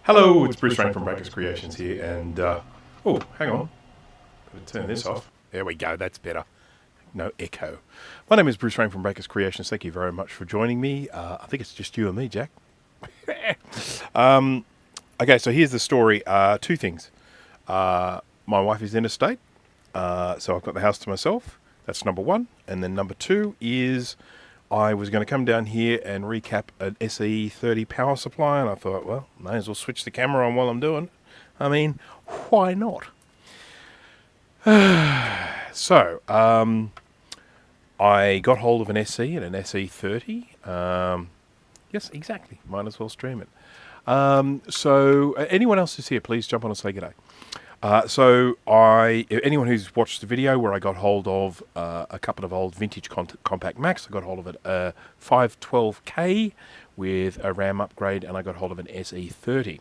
Hello, it's Bruce Rain from Breakers Creations here, and, oh, hang on. Better turn this off. There we go, that's better. No echo. My name is Bruce Rain from Breakers Creations. Thank you very much for joining me. I think it's just you and me, Jack. Okay, so here's the story. Two things. My wife is interstate, so I've got the house to myself. That's number one. And then number two is I was going to come down here and recap an SE30 power supply, and I thought, well, may as well switch the camera on while I'm doing it. I mean, why not? So, I got hold of an SE and an SE30. Yes, exactly. Might as well stream it. So, anyone else who's here, please jump on and say g'day. Anyone who's watched the video where I got hold of a couple of old vintage compact Macs, I got hold of a 512K with a RAM upgrade, and I got hold of an SE30.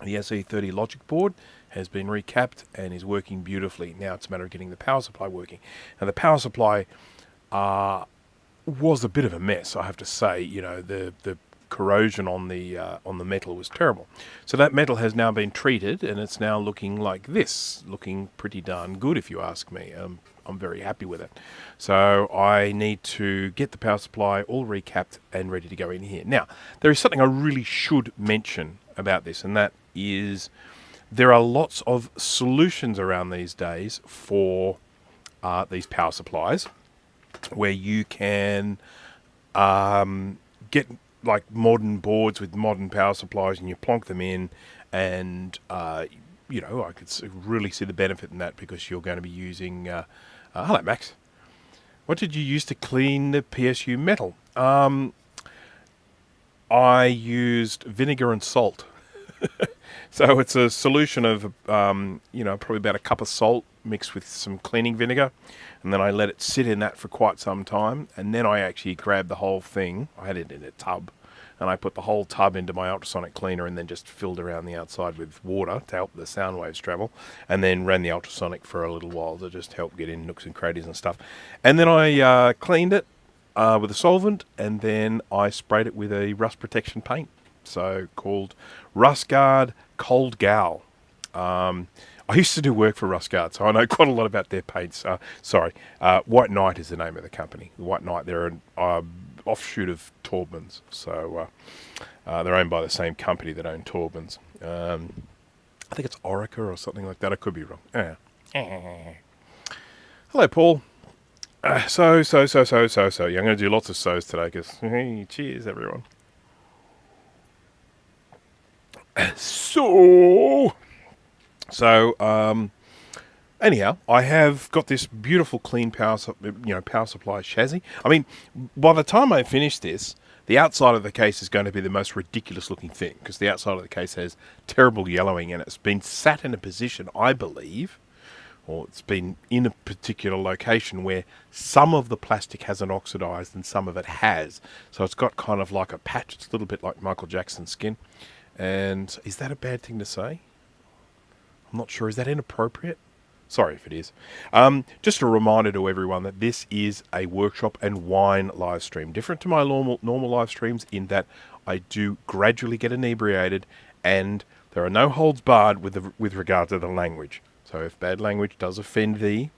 The SE30 logic board has been recapped and is working beautifully. Now it's a matter of getting the power supply working. Now the power supply was a bit of a mess, I have to say. You know, the corrosion on the metal was terrible. So that metal has now been treated, and it's now looking like this, looking pretty darn good if you ask me. I'm very happy with it. So I need to get the power supply all recapped and ready to go in here. Now, there is something I really should mention about this, and that is there are lots of solutions around these days for these power supplies where you can get like modern boards with modern power supplies, and you plonk them in, and you know, I could really see the benefit in that, because you're going to be using hello Max, what did you use to clean the PSU metal? I used vinegar and salt. So it's a solution of you know, probably about a cup of salt mixed with some cleaning vinegar, and then I let it sit in that for quite some time, and then I actually grabbed the whole thing. I had it in a tub, and I put the whole tub into my ultrasonic cleaner, and then just filled around the outside with water to help the sound waves travel, and then ran the ultrasonic for a little while to just help get in nooks and crannies and stuff. And then I cleaned it with a solvent, and then I sprayed it with a rust protection paint, so called Rust Guard Cold Gal. I used to do work for Rust Guard, so I know quite a lot about their paints. White Knight is the name of the company. White Knight, they're an offshoot of Taubmans, so they're owned by the same company that own Taubmans. I think it's Orica or something like that. I could be wrong. Hello, Paul. So. Yeah, I'm going to do lots of so's today, because hey, cheers, everyone. Anyhow, I have got this beautiful clean power supply chassis. I mean, by the time I finish this, the outside of the case is going to be the most ridiculous looking thing, because the outside of the case has terrible yellowing, and it's been sat in a position, I believe, or it's been in a particular location where some of the plastic hasn't oxidized and some of it has. So it's got kind of like a patch. It's a little bit like Michael Jackson's skin. And is that a bad thing to say? I'm not sure. Is that inappropriate? Sorry if it is. Just a reminder to everyone that this is a workshop and wine live stream. Different to my normal live streams in that I do gradually get inebriated, and there are no holds barred with regard to the language. So if bad language does offend thee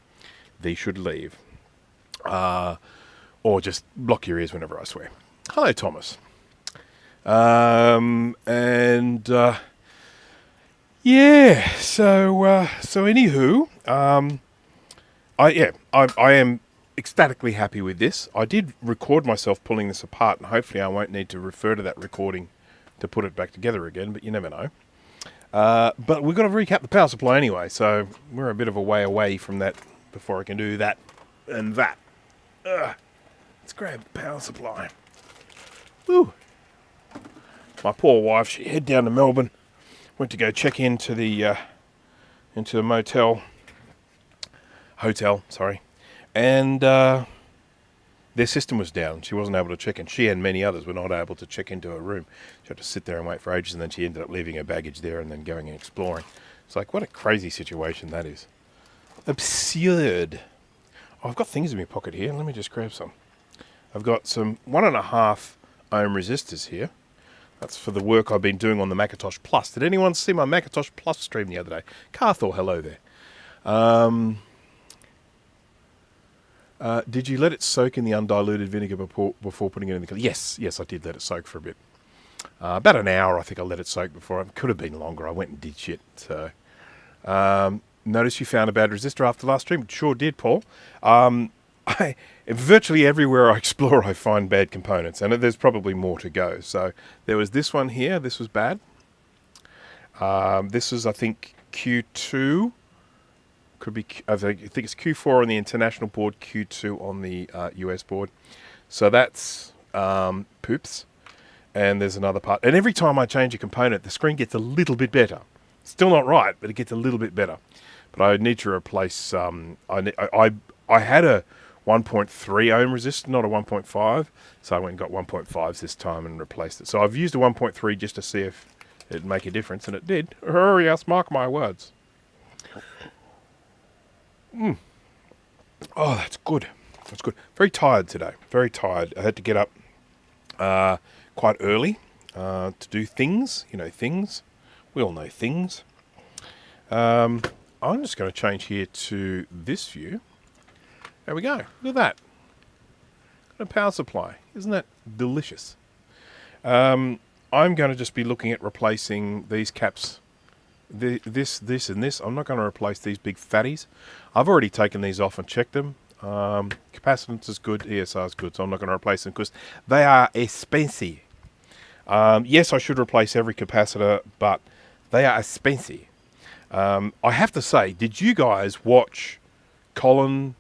should leave. Or just block your ears whenever I swear. Hello, Thomas. Yeah, so anywho, I am ecstatically happy with this. I did record myself pulling this apart, and hopefully I won't need to refer to that recording to put it back together again, but you never know. But we've got to recap the power supply anyway, so we're a bit of a way away from that before I can do that and that. Let's grab the power supply. Woo! My poor wife, she headed down to Melbourne, went to go check into the hotel, and their system was down. She wasn't able to check in. She and many others were not able to check into her room. She had to sit there and wait for ages, and then she ended up leaving her baggage there and then going and exploring. It's like, what a crazy situation that is. Absurd. Oh, I've got things in my pocket here. Let me just grab some. I've got some 1.5 ohm resistors here. That's for the work I've been doing on the Macintosh Plus. Did anyone see my Macintosh Plus stream the other day? Carthor, hello there. Did you let it soak in the undiluted vinegar before putting it in the cooler? Yes, I did let it soak for a bit. About an hour, I think I let it soak before. It could have been longer. I went and did shit. So, notice you found a bad resistor after last stream. Sure did, Paul. Virtually everywhere I explore, I find bad components, and there's probably more to go. So there was this one here. This was bad. This is, I think, Q2. Could be. I think it's Q4 on the international board, Q2 on the US board. So that's poops. And there's another part. And every time I change a component, the screen gets a little bit better. Still not right, but it gets a little bit better. But I need to replace. I had a 1.3 ohm resistor, not a 1.5. So I went and got 1.5s this time and replaced it. So I've used a 1.3 just to see if it'd make a difference, and it did. Hurry, yes, mark my words. Oh, that's good. That's good. Very tired today. Very tired. I had to get up quite early to do things. You know, things. We all know things. I'm just going to change here to this view. There we go. Look at that. Got a power supply. Isn't that delicious? I'm going to just be looking at replacing these caps. This, and this. I'm not going to replace these big fatties. I've already taken these off and checked them. Capacitance is good, ESR is good, so I'm not going to replace them because they are expensive. Yes, I should replace every capacitor, but they are expensive. I have to say, did you guys watch Colin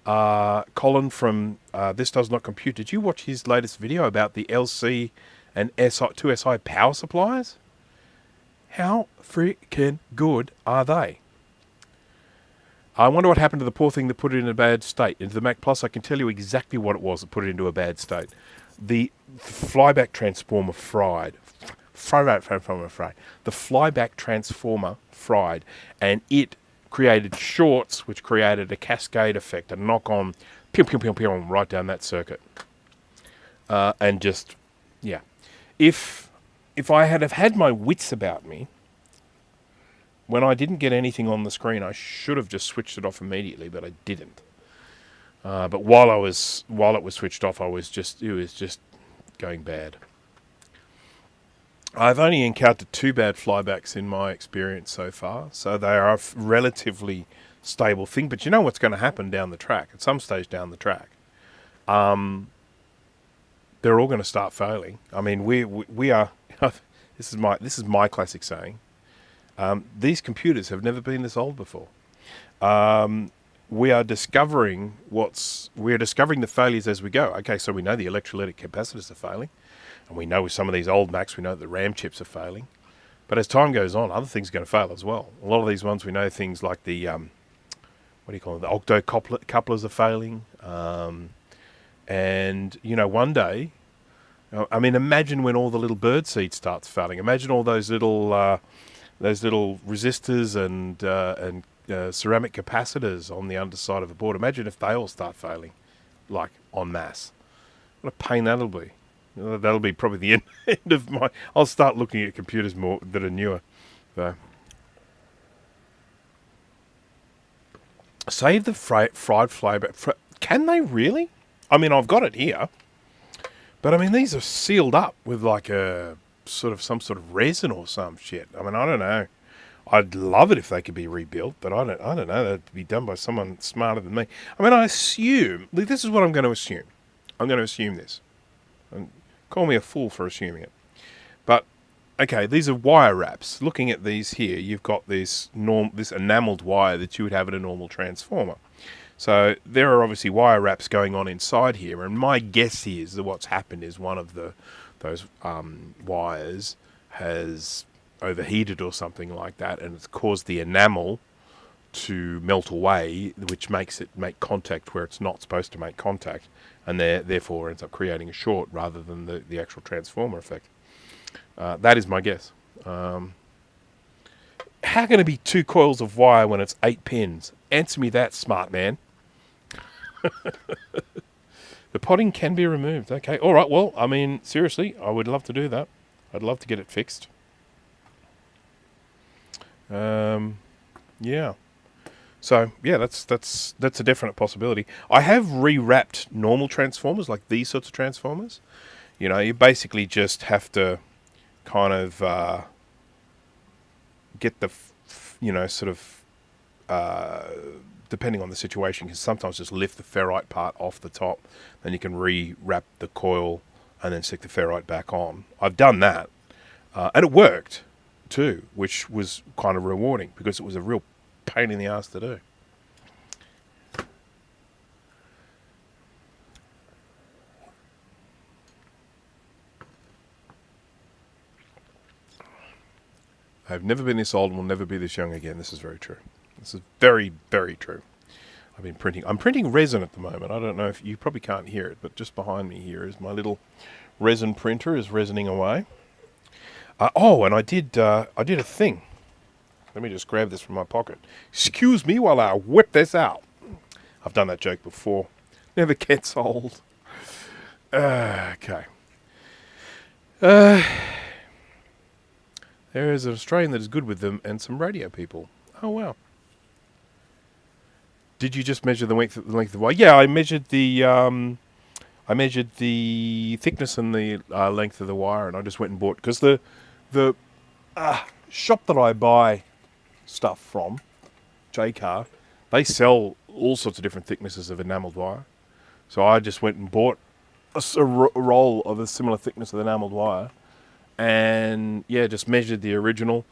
from This Does Not Compute? Did you watch his latest video about the LC and 2SI power supplies? How freaking good are they? I wonder what happened to the poor thing that put it in a bad state. Into the Mac Plus, I can tell you exactly what it was that put it into a bad state. The flyback transformer fried. The flyback transformer fried. And it created shorts, which created a cascade effect, a knock-on, pew, pew, pew, pew, right down that circuit. And just, yeah. If I had have had my wits about me, when I didn't get anything on the screen, I should have just switched it off immediately, but I didn't. But while it was switched off, it was just going bad. I've only encountered 2 bad flybacks in my experience so far, so they are a relatively stable thing. But you know what's going to happen down the track, at some stage down the track. They're all going to start failing. I mean, we are. This is my classic saying. These computers have never been this old before. We are discovering the failures as we go. Okay, so we know the electrolytic capacitors are failing, and we know with some of these old Macs, we know the RAM chips are failing. But as time goes on, other things are going to fail as well. A lot of these ones, we know things like the the octo couplers are failing. And you know, one day, I mean, imagine when all the little bird seed starts failing. Imagine all those little resistors and ceramic capacitors on the underside of a board. Imagine if they all start failing, like en masse. What a pain that'll be. That'll be probably the end of my. I'll start looking at computers more that are newer. So. Save the fried flyback. Can they really? I mean, I've got it here, but I mean, these are sealed up with like a some sort of resin or some shit. I mean, I don't know. I'd love it if they could be rebuilt, but I don't know. That'd be done by someone smarter than me. I mean, I assume this is what I'm going to assume. I'm going to assume this, and call me a fool for assuming it. But okay, these are wire wraps. Looking at these here, you've got this enameled wire that you would have in a normal transformer. So there are obviously wire wraps going on inside here, and my guess is that what's happened is one of those wires has overheated or something like that, and it's caused the enamel to melt away, which makes it make contact where it's not supposed to make contact, and therefore ends up creating a short rather than the actual transformer effect. That is my guess. How can it be 2 coils of wire when it's 8 pins? Answer me that, smart man. The potting can be removed. Okay, all right. Well, I mean, seriously, I would love to do that. I'd love to get it fixed. Yeah. So yeah, that's a definite possibility. I have rewrapped normal transformers, like these sorts of transformers. You know, you basically just have to kind of get the, sort of, depending on the situation, because sometimes just lift the ferrite part off the top, then you can rewrap the coil and then stick the ferrite back on. I've done that, and it worked too, which was kind of rewarding because it was a real pain in the ass to do. I've never been this old and will never be this young again. This is very true. This is very, very true. I'm printing resin at the moment. I don't know if you probably can't hear it, but just behind me here is my little resin printer is resining away. And I did a thing. Let me just grab this from my pocket. Excuse me while I whip this out. I've done that joke before. Never gets old. Okay. There is an Australian that is good with them and some radio people. Oh, wow. Did you just measure the length of the wire? Yeah, I measured the thickness and the length of the wire, and I just went and bought, because the shop that I buy stuff from, J-Car, they sell all sorts of different thicknesses of enamelled wire. So I just went and bought a roll of a similar thickness of enamelled wire, and yeah, just measured the original.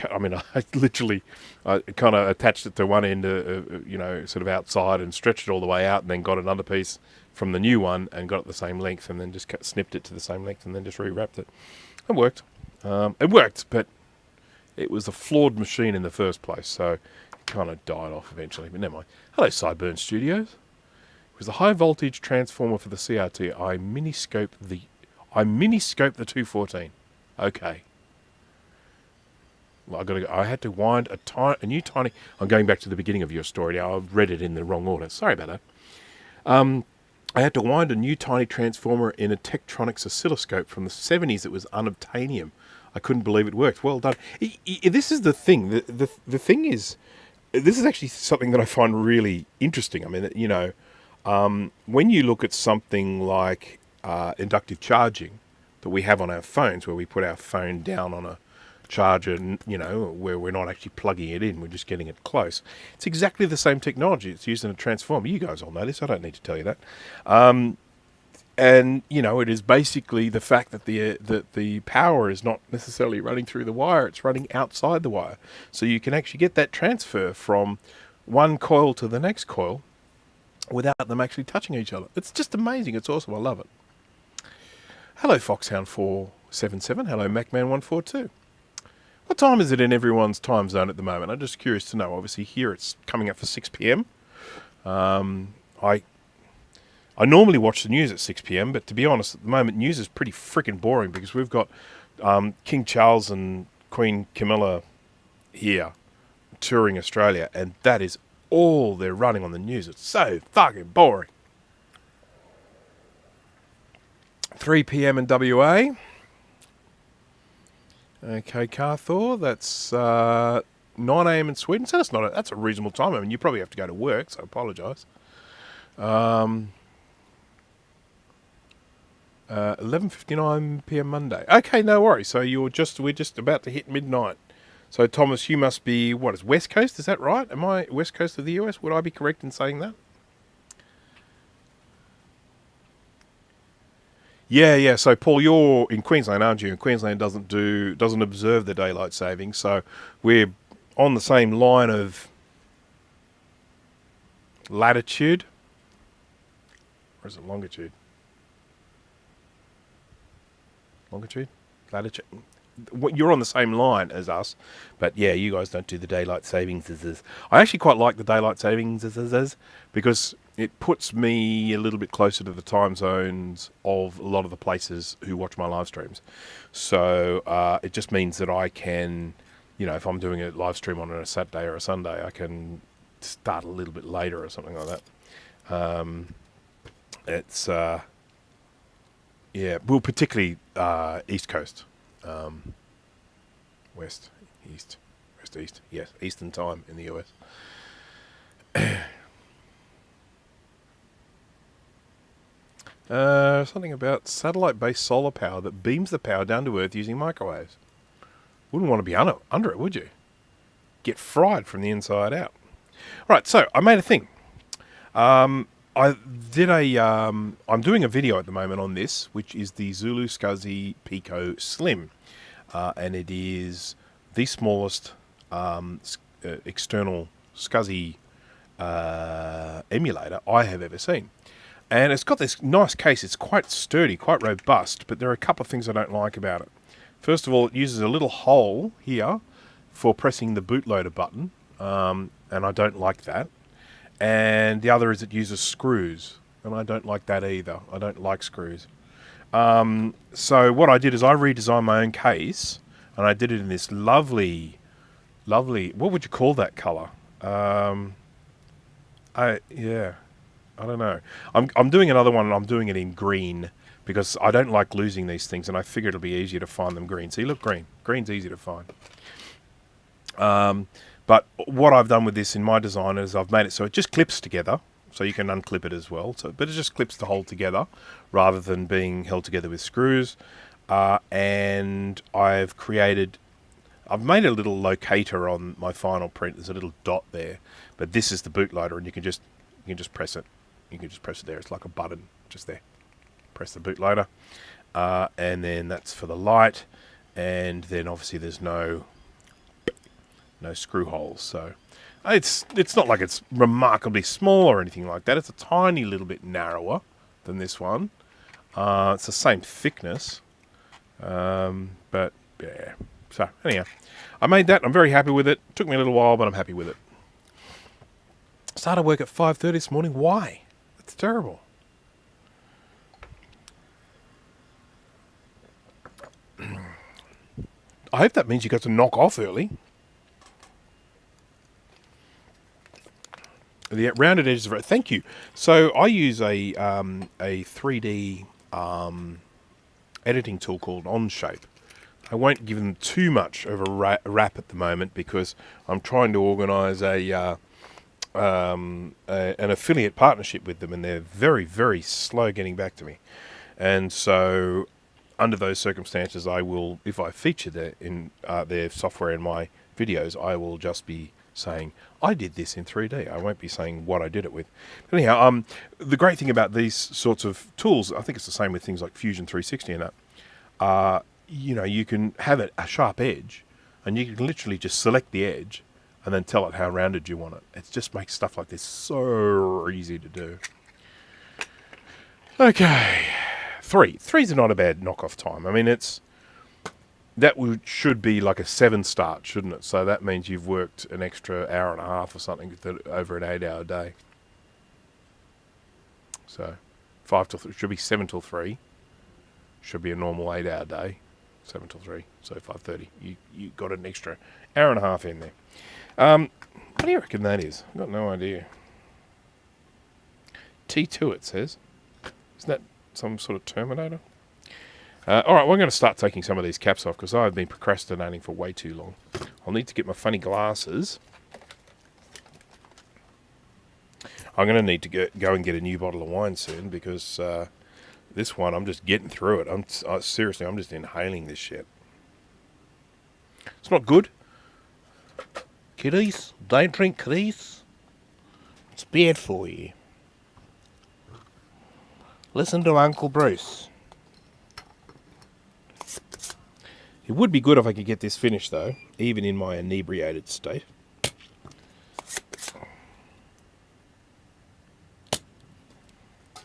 I mean, I literally kind of attached it to one end, sort of outside, and stretched it all the way out, and then got another piece from the new one and got it the same length, and then just snipped it to the same length, and then just rewrapped it. It worked. It worked, but it was a flawed machine in the first place, so it kind of died off eventually. But never mind. Hello, Sideburn Studios. It was a high voltage transformer for the CRT. I miniscoped the 214. Okay. Well, I had to wind a new tiny. I'm going back to the beginning of your story now. I've read it in the wrong order. Sorry about that. I had to wind a new tiny transformer in a Tektronix oscilloscope from the 70s. It was unobtainium. I couldn't believe it worked. Well done. This is the thing. The thing is, this is actually something that I find really interesting. I mean, when you look at something like inductive charging that we have on our phones, where we put our phone down on a charger, where we're not actually plugging it in, we're just getting it close. It's exactly the same technology. It's used in a transformer. You guys all know this. I don't need to tell you that. And it is basically the fact that the power is not necessarily running through the wire; it's running outside the wire. So you can actually get that transfer from one coil to the next coil without them actually touching each other. It's just amazing. It's awesome. I love it. Hello, Foxhound 477. Hello, Macman142. What time is it in everyone's time zone at the moment? I'm just curious to know. Obviously, here it's coming up for 6 p.m. I normally watch the news at 6 p.m., but to be honest, at the moment, news is pretty freaking boring because we've got King Charles and Queen Camilla here touring Australia, and that is all they're running on the news. It's so fucking boring. 3 p.m. in WA. Okay, Carthor, that's 9 a.m. in Sweden, so that's a reasonable time. I mean, you probably have to go to work, so I apologise. 11:59 p.m. Monday. Okay, no worries. So we're just about to hit midnight. So Thomas, you must be, what is West Coast? Is that right? Am I West Coast of the US? Would I be correct in saying that? Yeah. So Paul, you're in Queensland, aren't you? And Queensland doesn't observe the daylight saving. So we're on the same line of latitude, or is it longitude? Longitude, latitude. You're on the same line as us, but yeah, you guys don't do the daylight savings. I actually quite like the daylight savings because it puts me a little bit closer to the time zones of a lot of the places who watch my live streams. So it just means that I can, if I'm doing a live stream on a Saturday or a Sunday, I can start a little bit later or something like that. Yeah, well, particularly East Coast. West, East, West, East. Yes, Eastern time in the US. Something about satellite-based solar power that beams the power down to Earth using microwaves. Wouldn't want to be under it, would you? Get fried from the inside out. Right, so I made a thing. I'm doing a video at the moment on this, which is the Zulu SCSI Pico Slim. And it is the smallest external SCSI emulator I have ever seen. And it's got this nice case. It's quite sturdy, quite robust, but there are a couple of things I don't like about it. First of all, it uses a little hole here for pressing the bootloader button, and I don't like that. And the other is it uses screws, and I don't like that either. I don't like screws. So what I did is I redesigned my own case, and I did it in this lovely, what would you call that colour? I don't know. I'm doing another one, and I'm doing it in green, because I don't like losing these things, and I figure it'll be easier to find them green. See, look, green. Green's easy to find. But what I've done with this in my design is I've made it so it just clips together, so you can unclip it as well. But it just clips the whole together, rather than being held together with screws. And I've made a little locator on my final print. There's a little dot there, but this is the bootloader, and you can just press it. You can just press it there. It's like a button just there. Press the bootloader, and then that's for the light, and then obviously there's no screw holes. So it's not like it's remarkably small or anything like that. It's a tiny little bit narrower than this one. It's the same thickness, but yeah. So anyhow, I made that. I'm very happy with it. Took me a little while, but I'm happy with it. Started work at 5:30 this morning. Why? That's terrible. I hope that means you got to knock off early. The rounded edges of it. Thank you. So I use a 3D editing tool called Onshape. I won't give them too much of a wrap at the moment, because I'm trying to organise an affiliate partnership with them, and they're very, very slow getting back to me. And so, under those circumstances, I will, if I feature their software in my videos, I will just be saying, I did this in 3D. I won't be saying what I did it with. But anyhow, the great thing about these sorts of tools, I think it's the same with things like Fusion 360 and that, you can have a sharp edge, and you can literally just select the edge and then tell it how rounded you want it. It just makes stuff like this so easy to do. Okay. 3's not a bad knockoff time. I mean, should be like a 7 start, shouldn't it? So that means you've worked an extra hour and a half or something over an 8-hour day. So 5 till 3 should be 7 till 3. Should be a normal 8-hour day. 7 till 3, so 5:30. You got an extra hour and a half in there. What do you reckon that is? I've got no idea. T2 it says. Isn't that some sort of Terminator? Alright, we're going to start taking some of these caps off, because I've been procrastinating for way too long. I'll need to get my funny glasses. I'm going to need to go and get a new bottle of wine soon, because this one, I'm just getting through it. Seriously, I'm just inhaling this shit. It's not good. Kiddies, don't drink kiddies. It's bad for you. Listen to Uncle Bruce. It would be good if I could get this finished, though, even in my inebriated state.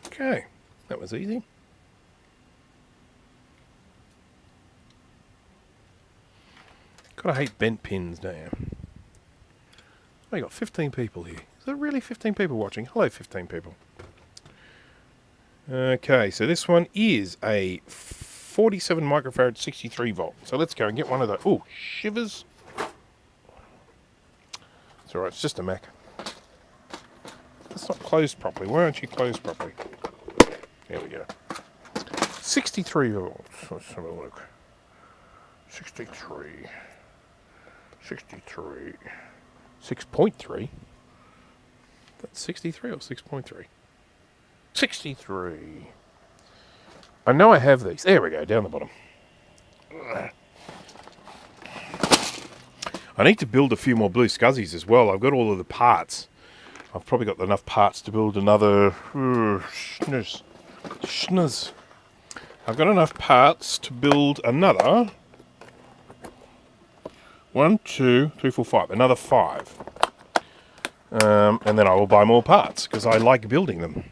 Okay, that was easy. Gotta hate bent pins, don't you? Oh, you got 15 people here. Is there really 15 people watching? Hello, 15 people. Okay, so this one is a 47 microfarad 63 volt. So let's go and get one of those. Oh, shivers. It's alright, it's just a Mac. That's not closed properly. Why aren't you closed properly? There we go. 63 volts. Let's have a look. 63. 63. 6.3. That's 63 or 6.3? 63. I know I have these. There we go, down the bottom. I need to build a few more blue scuzzies as well. I've got all of the parts. I've probably got enough parts to build another... Schnoz. I've got enough parts to build another... 1, 2, 3, 4, 5. Another 5. And then I will buy more parts, because I like building them.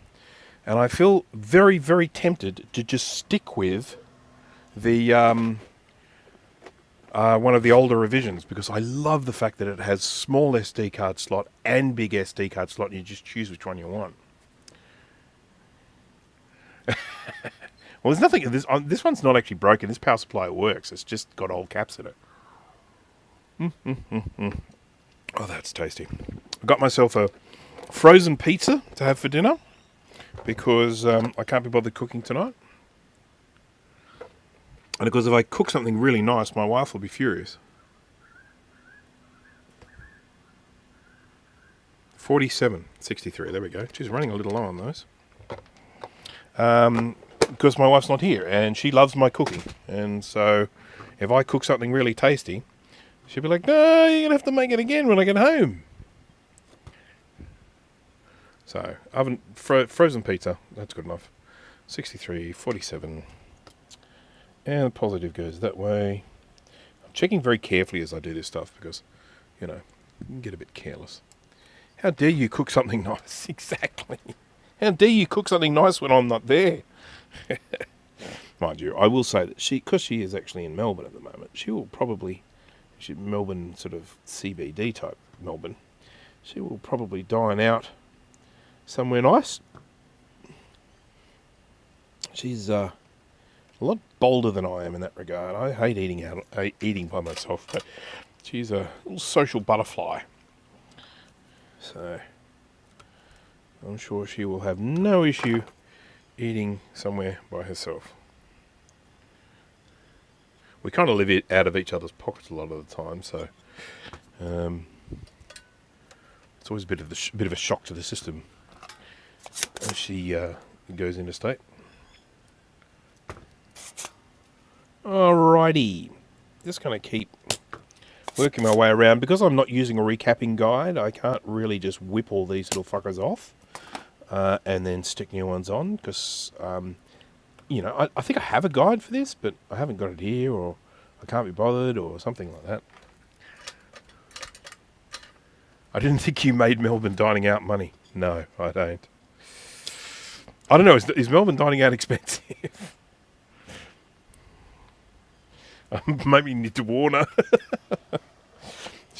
And I feel very, very tempted to just stick with the... one of the older revisions, because I love the fact that it has small SD card slot and big SD card slot, and you just choose which one you want. Well, there's nothing... This one's not actually broken. This power supply works. It's just got old caps in it. Oh, that's tasty. I got myself a frozen pizza to have for dinner, because I can't be bothered cooking tonight. And because if I cook something really nice, my wife will be furious. 47.63, there we go. She's running a little low on those. Because my wife's not here, and she loves my cooking. And so, if I cook something really tasty, she'll be like, no, you're going to have to make it again when I get home. So, frozen pizza, that's good enough. 63, 47. And the positive goes that way. I'm checking very carefully as I do this stuff, because, you know, you can get a bit careless. How dare you cook something nice? Exactly. How dare you cook something nice when I'm not there? Mind you, I will say that because she is actually in Melbourne at the moment, she will probably, Melbourne sort of CBD type Melbourne, she will probably dine out somewhere nice. She's a lot bolder than I am in that regard. I hate eating by myself, but she's a little social butterfly. So I'm sure she will have no issue eating somewhere by herself. We kind of live out of each other's pockets a lot of the time, so it's always a bit of a shock to the system as she goes interstate. Alrighty, just going to keep working my way around. Because I'm not using a recapping guide, I can't really just whip all these little fuckers off and then stick new ones on, because you know, I think I have a guide for this, but I haven't got it here, or I can't be bothered, or something like that. I didn't think you made Melbourne dining out money. No, I don't. I don't know, is Melbourne dining out expensive? Maybe you need to warn her.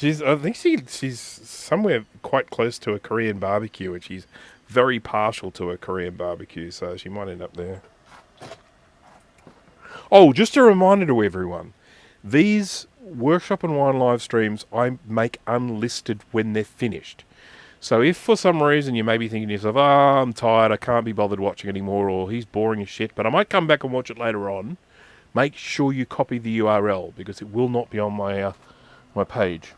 I think she's somewhere quite close to a Korean barbecue, and she's very partial to a Korean barbecue, so she might end up there. Oh, just a reminder to everyone, these Workshop and Wine live streams I make unlisted when they're finished. So if for some reason you may be thinking to yourself, I'm tired, I can't be bothered watching anymore, or he's boring as shit, but I might come back and watch it later on, make sure you copy the URL, because it will not be on my my page.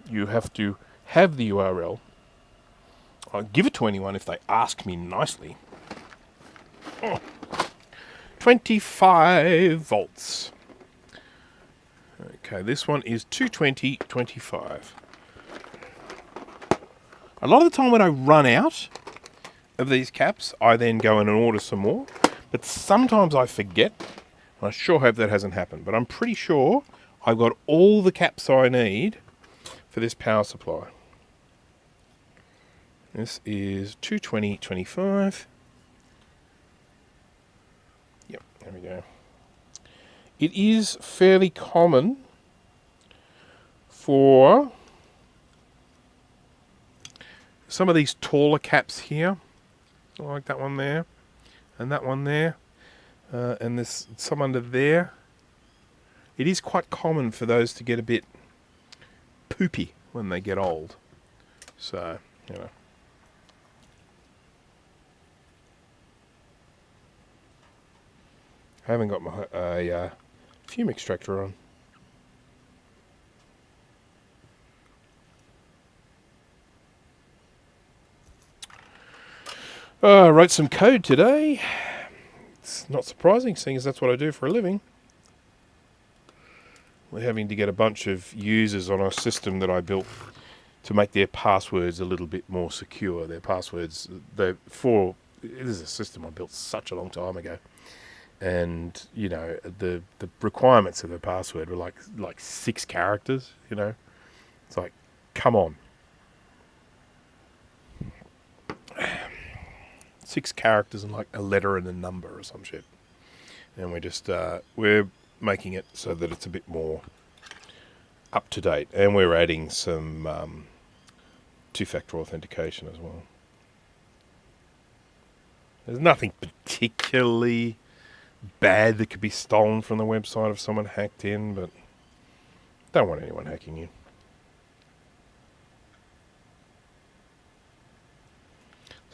You have to have the URL. I'll give it to anyone if they ask me nicely. 25 volts. Okay, this one is 220/25. A lot of the time when I run out of these caps, I then go in and order some more. But sometimes I forget. I sure hope that hasn't happened, but I'm pretty sure I've got all the caps I need for this power supply. This is 220/25. Yep, there we go. It is fairly common for some of these taller caps here, like that one there, and that one there. And there's some under there. It is quite common for those to get a bit poopy when they get old. So, you know. I haven't got my fume extractor on. I wrote some code today. It's not surprising, seeing as that's what I do for a living. We're having to get a bunch of users on a system that I built to make their passwords a little bit more secure. Their passwords, it is a system I built such a long time ago. And, you know, the requirements of the password were like 6 characters, you know. It's like, come on. 6 characters and like a letter and a number or some shit. And we're making it so that it's a bit more up to date. And we're adding some 2-factor authentication as well. There's nothing particularly bad that could be stolen from the website if someone hacked in, but don't want anyone hacking you.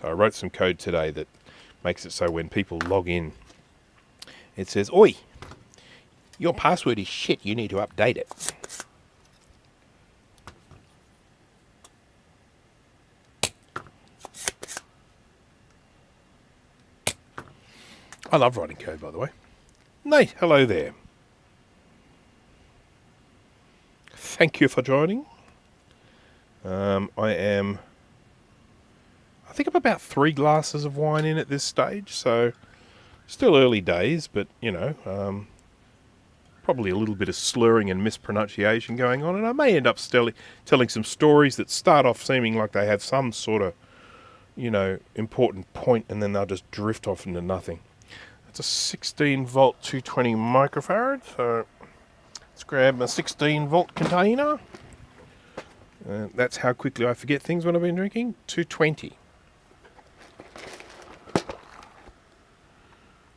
So I wrote some code today that makes it so when people log in, it says, "Oi, your password is shit, you need to update it." I love writing code, by the way. Nate, hello there. Thank you for joining. I think I'm about 3 glasses of wine in at this stage, so still early days, but, you know, probably a little bit of slurring and mispronunciation going on, and I may end up telling some stories that start off seeming like they have some sort of, you know, important point, and then they'll just drift off into nothing. It's a 16 volt 220 microfarad, so let's grab a 16 volt container. That's how quickly I forget things when I've been drinking. 220.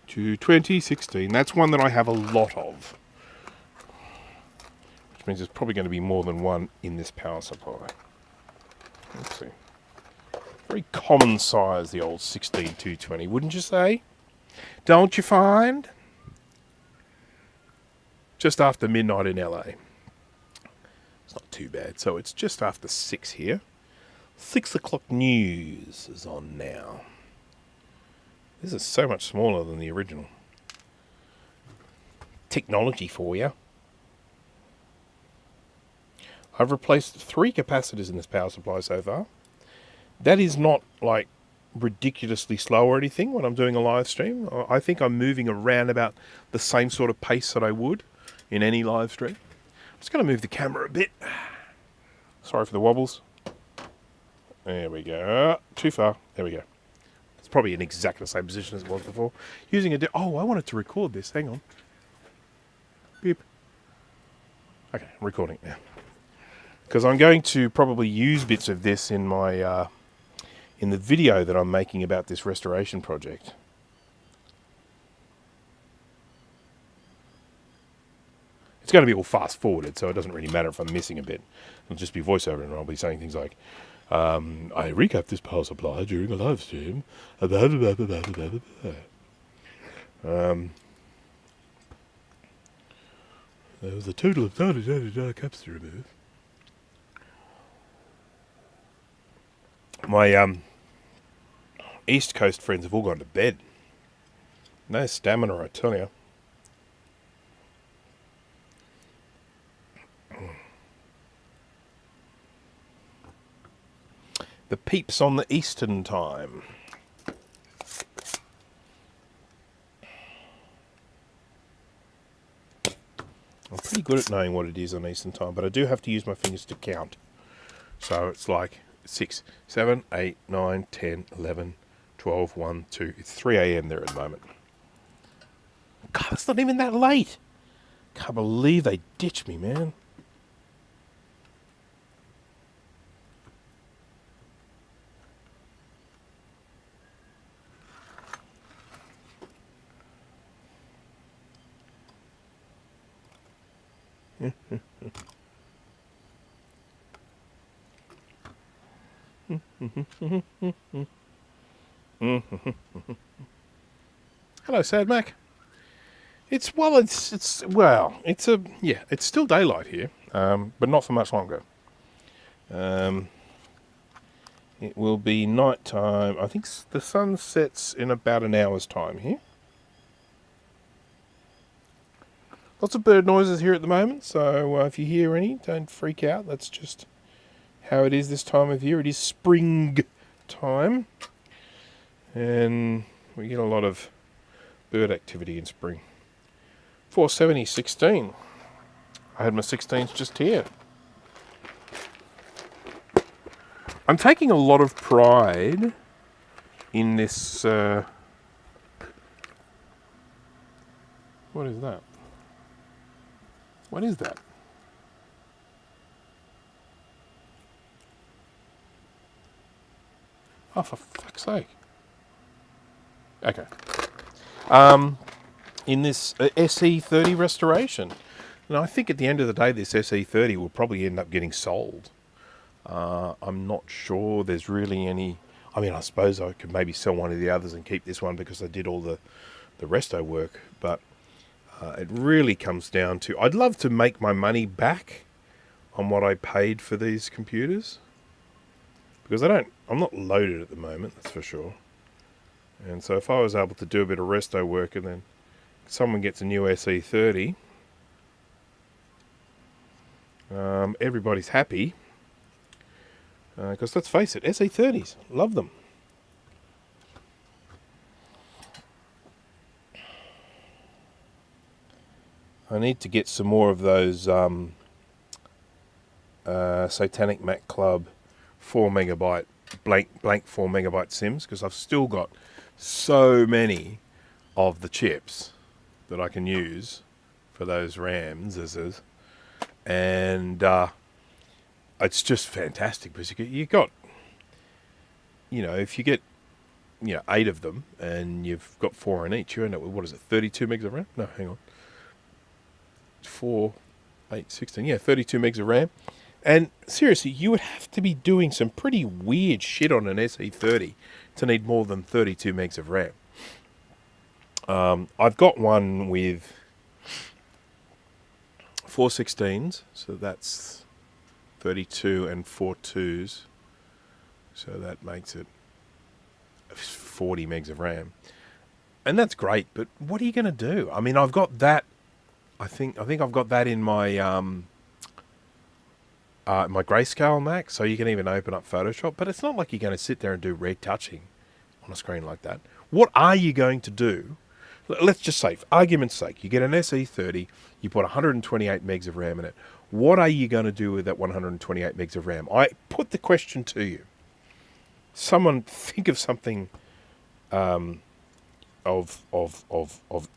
220, 16. That's one that I have a lot of. Which means there's probably going to be more than one in this power supply. Let's see. Very common size, the old 16 220, wouldn't you say? Don't you find? Just after midnight in LA. It's not too bad. So it's just after 6 here. 6 o'clock news is on now. This is so much smaller than the original. Technology for you. I've replaced 3 capacitors in this power supply so far. That is not like ridiculously slow or anything when I'm doing a live stream. I think I'm moving around about the same sort of pace that I would in any live stream. I'm just going to move the camera a bit. Sorry for the wobbles. There we go. Too far. There we go. It's probably in exactly the same position as it was before. Using oh, I wanted to record this. Hang on. Beep. Okay, I'm recording now. Because I'm going to probably use bits of this in my in the video that I'm making about this restoration project. It's going to be all fast forwarded, so it doesn't really matter if I'm missing a bit. It'll just be voiceover, and I'll be saying things like, I recapped this power supply during a live stream. There was a total of 30 caps to remove. My East Coast friends have all gone to bed. No stamina, I tell you. The peeps on the Eastern time. I'm pretty good at knowing what it is on Eastern time, but I do have to use my fingers to count. So it's like 6, 7, 8, 9, 10, 11, 12, 1, 2. It's 3 a.m. there at the moment. God, it's not even that late. Can't believe they ditched me, man. Hello, Sad Mac. It's still daylight here, but not for much longer. It will be night time. I think the sun sets in about an hour's time here. Lots of bird noises here at the moment, so if you hear any, don't freak out. That's just how it is this time of year. It is spring time, and we get a lot of bird activity in spring. 470, 16. I had my 16s just here. I'm taking a lot of pride in this... what is that? What is that? Oh, for fuck's sake. Okay. In this SE30 restoration. And I think at the end of the day, this SE30 will probably end up getting sold. I'm not sure there's really any... I mean, I suppose I could maybe sell one of the others and keep this one because I did all the resto work. But it really comes down to... I'd love to make my money back on what I paid for these computers. Because I'm not loaded at the moment, that's for sure. And so if I was able to do a bit of resto work and then someone gets a new SE30, everybody's happy. Because let's face it, SE30s, love them. I need to get some more of those Satanic Mac Club 4 megabyte blank 4 megabyte sims, because I've still got so many of the chips that I can use for those RAMs, and it's just fantastic because you got, if you get 8 of them and you've got 4 in each, you end up with, what is it, 32 megs of RAM? No, hang on, 4, 8, 16, 32 megs of RAM. And seriously, you would have to be doing some pretty weird shit on an SE30 to need more than 32 megs of RAM. I've got one with 4 16s, so that's 32 and 4 2s. So that makes it 40 megs of RAM. And that's great, but what are you going to do? I mean, I've got that. I think I've got that in my my grayscale Mac, so you can even open up Photoshop, but it's not like you're going to sit there and do retouching on a screen like that. What are you going to do? Let's just say, for argument's sake, you get an SE30, you put 128 megs of RAM in it. What are you going to do with that 128 megs of RAM? I put the question to you. Someone think of something of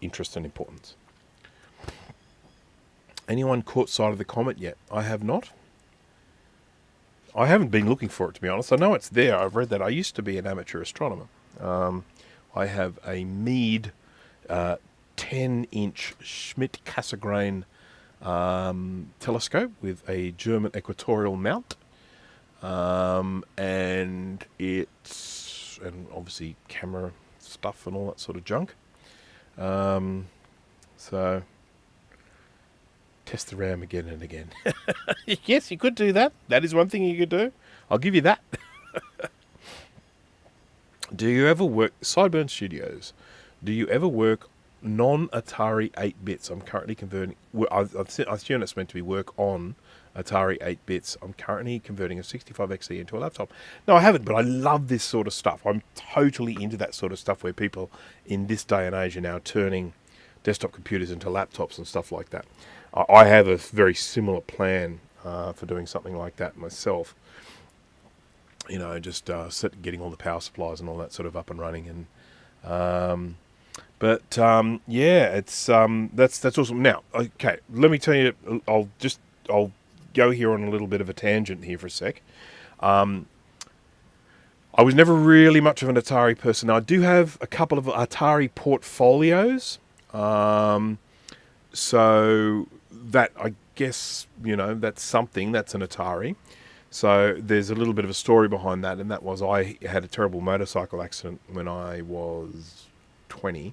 interest and importance. Anyone caught sight of the comet yet? I have not. I haven't been looking for it, to be honest. I know it's there. I've read that. I used to be an amateur astronomer. I have a Meade 10-inch Schmidt-Cassegrain telescope with a German equatorial mount. And obviously camera stuff and all that sort of junk. So... test the RAM again and again. Yes, you could do that. That is one thing you could do. I'll give you that. Do you ever work... Sideburn Studios. Do you ever work non-Atari 8-bits? I'm currently converting... I assume it's meant to be work on Atari 8-bits. I'm currently converting a 65XE into a laptop. No, I haven't, but I love this sort of stuff. I'm totally into that sort of stuff where people in this day and age are now turning desktop computers into laptops and stuff like that. I have a very similar plan for doing something like that myself. Just getting all the power supplies and all that sort of up and running. And it's that's awesome. Now, okay, let me tell you. I'll go here on a little bit of a tangent here for a sec. I was never really much of an Atari person. I do have a couple of Atari portfolios. So that, I guess, that's something. That's an Atari. So there's a little bit of a story behind that, and that was I had a terrible motorcycle accident when I was 20,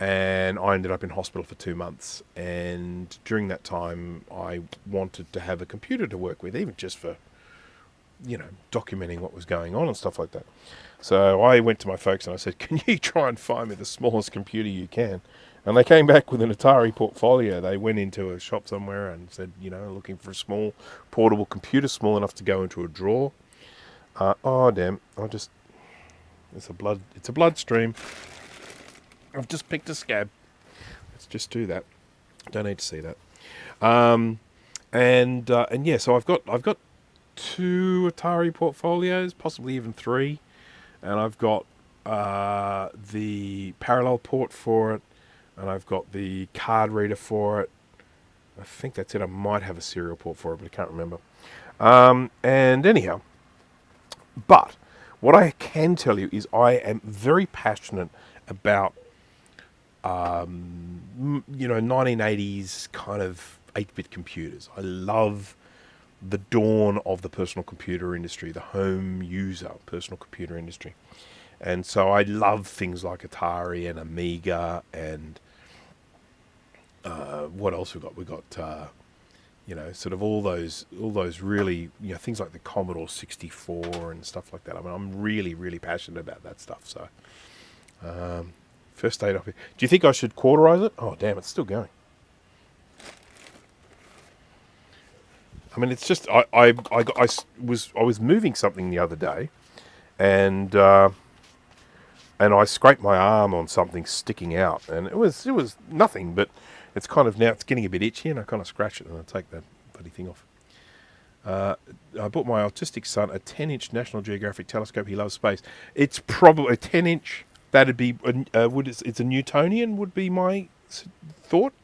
and I ended up in hospital for 2 months. And during that time, I wanted to have a computer to work with, even just for, documenting what was going on and stuff like that. So I went to my folks and I said, can you try and find me the smallest computer you can? And they came back with an Atari portfolio. They went into a shop somewhere and said, looking for a small portable computer, small enough to go into a drawer. Oh, damn. It's a bloodstream. I've just picked a scab. Let's just do that. Don't need to see that. And yeah, so I've got 2 Atari portfolios, possibly even 3, and I've got the parallel port for it, and I've got the card reader for it. I think that's it. I might have a serial port for it, but I can't remember. And anyhow, but what I can tell you is I am very passionate about 1980s kind of 8-bit computers. I love the dawn of the personal computer industry, the home user personal computer industry. And so I love things like Atari and Amiga and what else we got? We got sort of all those really, things like the Commodore 64 and stuff like that. I mean, I'm really, really passionate about that stuff. So first aid off here. Do you think I should cauterize it? Oh, damn, it's still going. I mean, it's just I was moving something the other day, and I scraped my arm on something sticking out, and it was nothing, but it's kind of now it's getting a bit itchy, and I kind of scratch it and I take that bloody thing off. I bought my autistic son a 10-inch National Geographic telescope. He loves space. It's probably a 10-inch. That'd be it's a Newtonian would be my thought.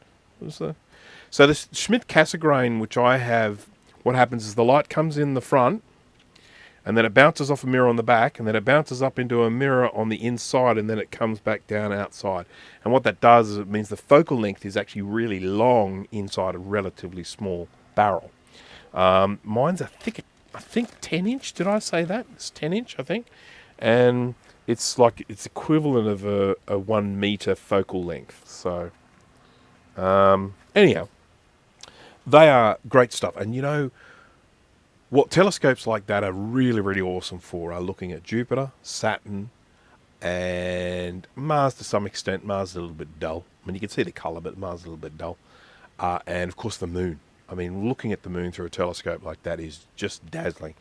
So the Schmidt-Cassegrain, which I have, what happens is the light comes in the front, and then it bounces off a mirror on the back, and then it bounces up into a mirror on the inside, and then it comes back down outside. And what that does is it means the focal length is actually really long inside a relatively small barrel. Mine's I think 10-inch. Did I say that? It's 10-inch, I think. And it's equivalent of a 1 meter focal length. So, anyhow, they are great stuff. And what telescopes like that are really, really awesome for are looking at Jupiter, Saturn, and Mars to some extent. Mars is a little bit dull. I mean, you can see the colour, but Mars is a little bit dull. And, of course, the moon. I mean, looking at the moon through a telescope like that is just dazzling.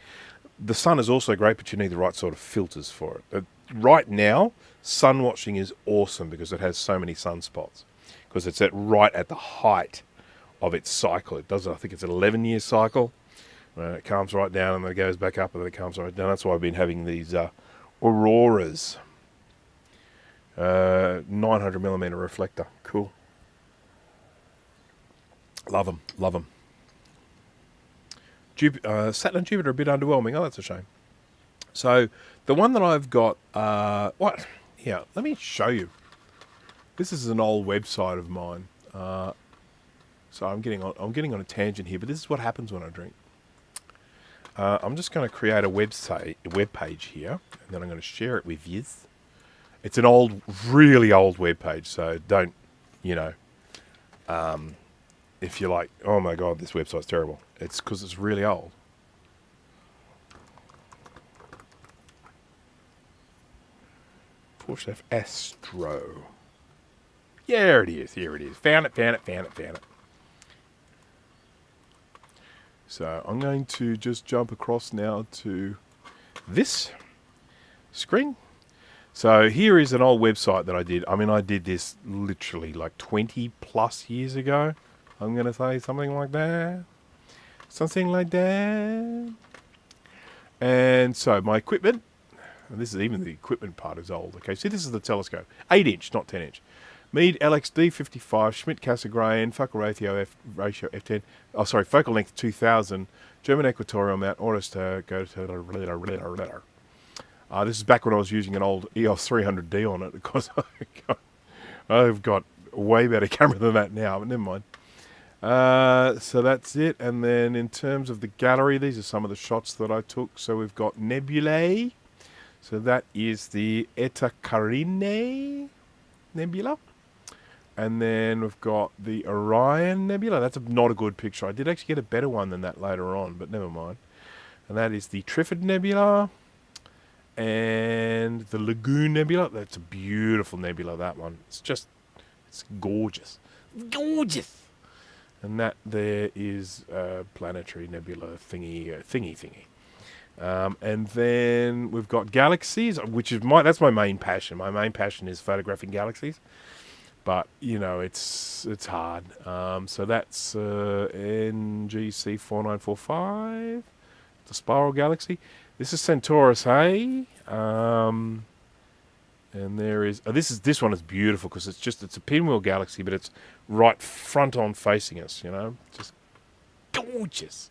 The sun is also great, but you need the right sort of filters for it. Right now, sun watching is awesome because it has so many sunspots. Because it's right at the height of its cycle. It does, I think it's an 11-year cycle. It comes right down and then it goes back up and then it comes right down. That's why I've been having these auroras. 900mm reflector. Cool. Love them. Saturn and Jupiter are a bit underwhelming. Oh, that's a shame. So the one that I've got, let me show you. This is an old website of mine. So I'm getting on a tangent here, but this is what happens when I drink. I'm just going to create a web page here, and then I'm going to share it with you. It's an really old web page, so don't, if you're like, oh my god, this website's terrible. It's because it's really old. Poor Chef Astro. Here it is. Found it. So I'm going to just jump across now to this screen. So here is an old website that I did. I mean, I did this literally like 20 plus years ago. I'm going to say something like that. And so my equipment, and this is even the equipment part is old. Okay, see, this is the telescope. 8-inch, not 10-inch. Meade LXD55, Schmidt-Cassegrain, focal ratio f10. Oh, sorry, focal length 2000. German equatorial mount. Auto go to. This is back when I was using an old EOS 300D on it because I've got a way better camera than that now. But never mind. So that's it. And then in terms of the gallery, these are some of the shots that I took. So we've got nebulae. So that is the Eta Carinae Nebula. And then we've got the Orion Nebula. That's not a good picture. I did actually get a better one than that later on, but never mind. And that is the Trifid Nebula. And the Lagoon Nebula. That's a beautiful nebula, that one. It's gorgeous. Gorgeous! And that there is a planetary nebula thingy. And then we've got galaxies, which is that's my main passion. My main passion is photographing galaxies. But, you know, it's hard. So that's NGC 4945, the Spiral Galaxy. This is Centaurus A. And there is... this one is beautiful because it's a pinwheel galaxy, but it's right front on facing us, you know. Just gorgeous.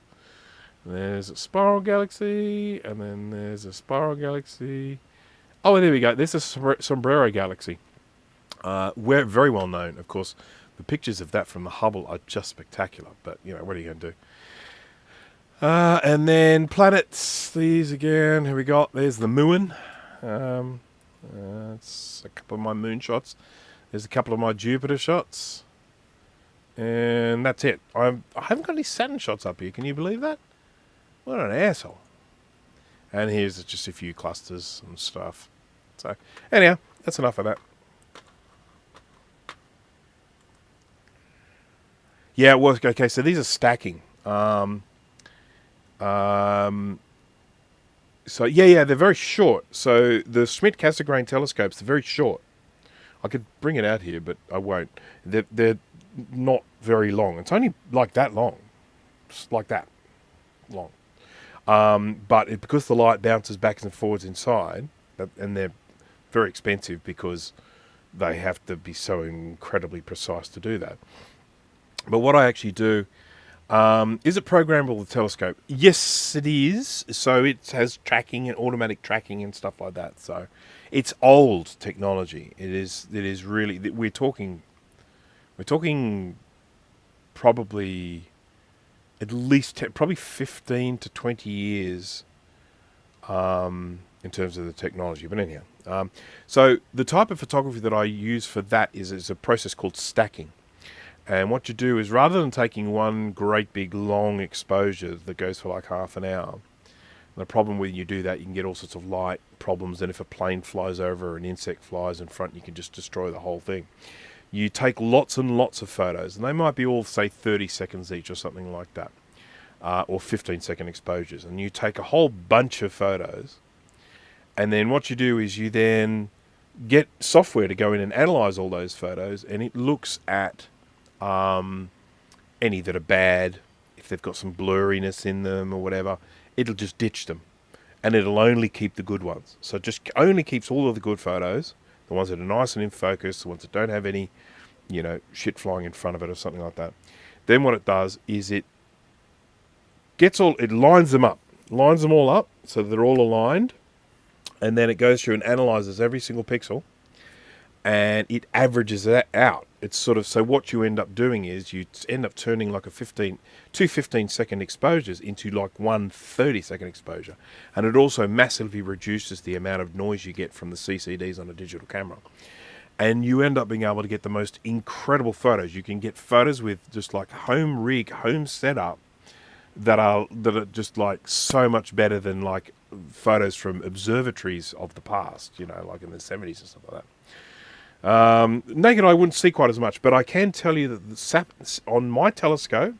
And there's a Spiral Galaxy, and then there's a Spiral Galaxy. Oh, there we go. There's a Sombrero Galaxy. We're very well known, of course. The pictures of that from the Hubble are just spectacular. But, you know, what are you going to do? And then planets. These again. Here we got. There's the Moon. It's a couple of my moon shots. There's a couple of my Jupiter shots. And that's it. I haven't got any Saturn shots up here. Can you believe that? What an asshole. And here's just a few clusters and stuff. So, anyhow, that's enough of that. Yeah, it was. Okay, so these are stacking. So, yeah, they're very short. So, the Schmidt-Cassegrain telescopes are very short. I could bring it out here, but I won't. They're not very long. It's only like that long. Just like that long. But because the light bounces backwards and forwards inside, and they're very expensive because they have to be so incredibly precise to do that. But what I actually do, is it programmable, the telescope? Yes, it is. So it has tracking and automatic tracking and stuff like that. So it's old technology. It is really, we're talking probably at least probably 15 to 20 years in terms of the technology. But anyhow, so the type of photography that I use for that is a process called stacking. And what you do is, rather than taking one great big long exposure that goes for like half an hour, the problem when you do that, you can get all sorts of light problems. And if a plane flies over or an insect flies in front, you can just destroy the whole thing. You take lots and lots of photos, and they might be all, say, 30 seconds each or something like that, or 15-second exposures. And you take a whole bunch of photos, and then what you do is you then get software to go in and analyze all those photos, and it looks at any that are bad. If they've got some blurriness in them or whatever, it'll just ditch them, and it'll only keep the good ones. So it just only keeps all of the good photos, the ones that are nice and in focus, the ones that don't have any, you know, shit flying in front of it or something like that. Then what it does is it lines them all up so they're all aligned, and then it goes through and analyzes every single pixel, and it averages that out. It's sort of, so what you end up doing is you end up turning like two 15-second exposures into like one 30-second exposure. And it also massively reduces the amount of noise you get from the CCDs on a digital camera. And you end up being able to get the most incredible photos. You can get photos with just like home setup that are just like so much better than like photos from observatories of the past, you know, like in the 70s and stuff like that. Naked eye wouldn't see quite as much, but I can tell you that on my telescope,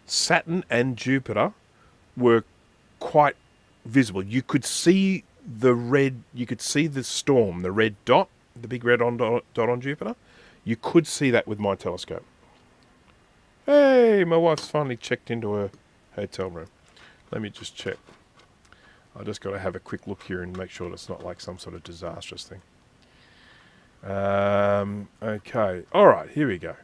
Saturn and Jupiter were quite visible. You could see the storm, the red dot, the big red dot on Jupiter. You could see that with my telescope. Hey, my wife's finally checked into her hotel room. Let me just check. I just got to have a quick look here and make sure it's not like some sort of disastrous thing. Okay. All right, here we go.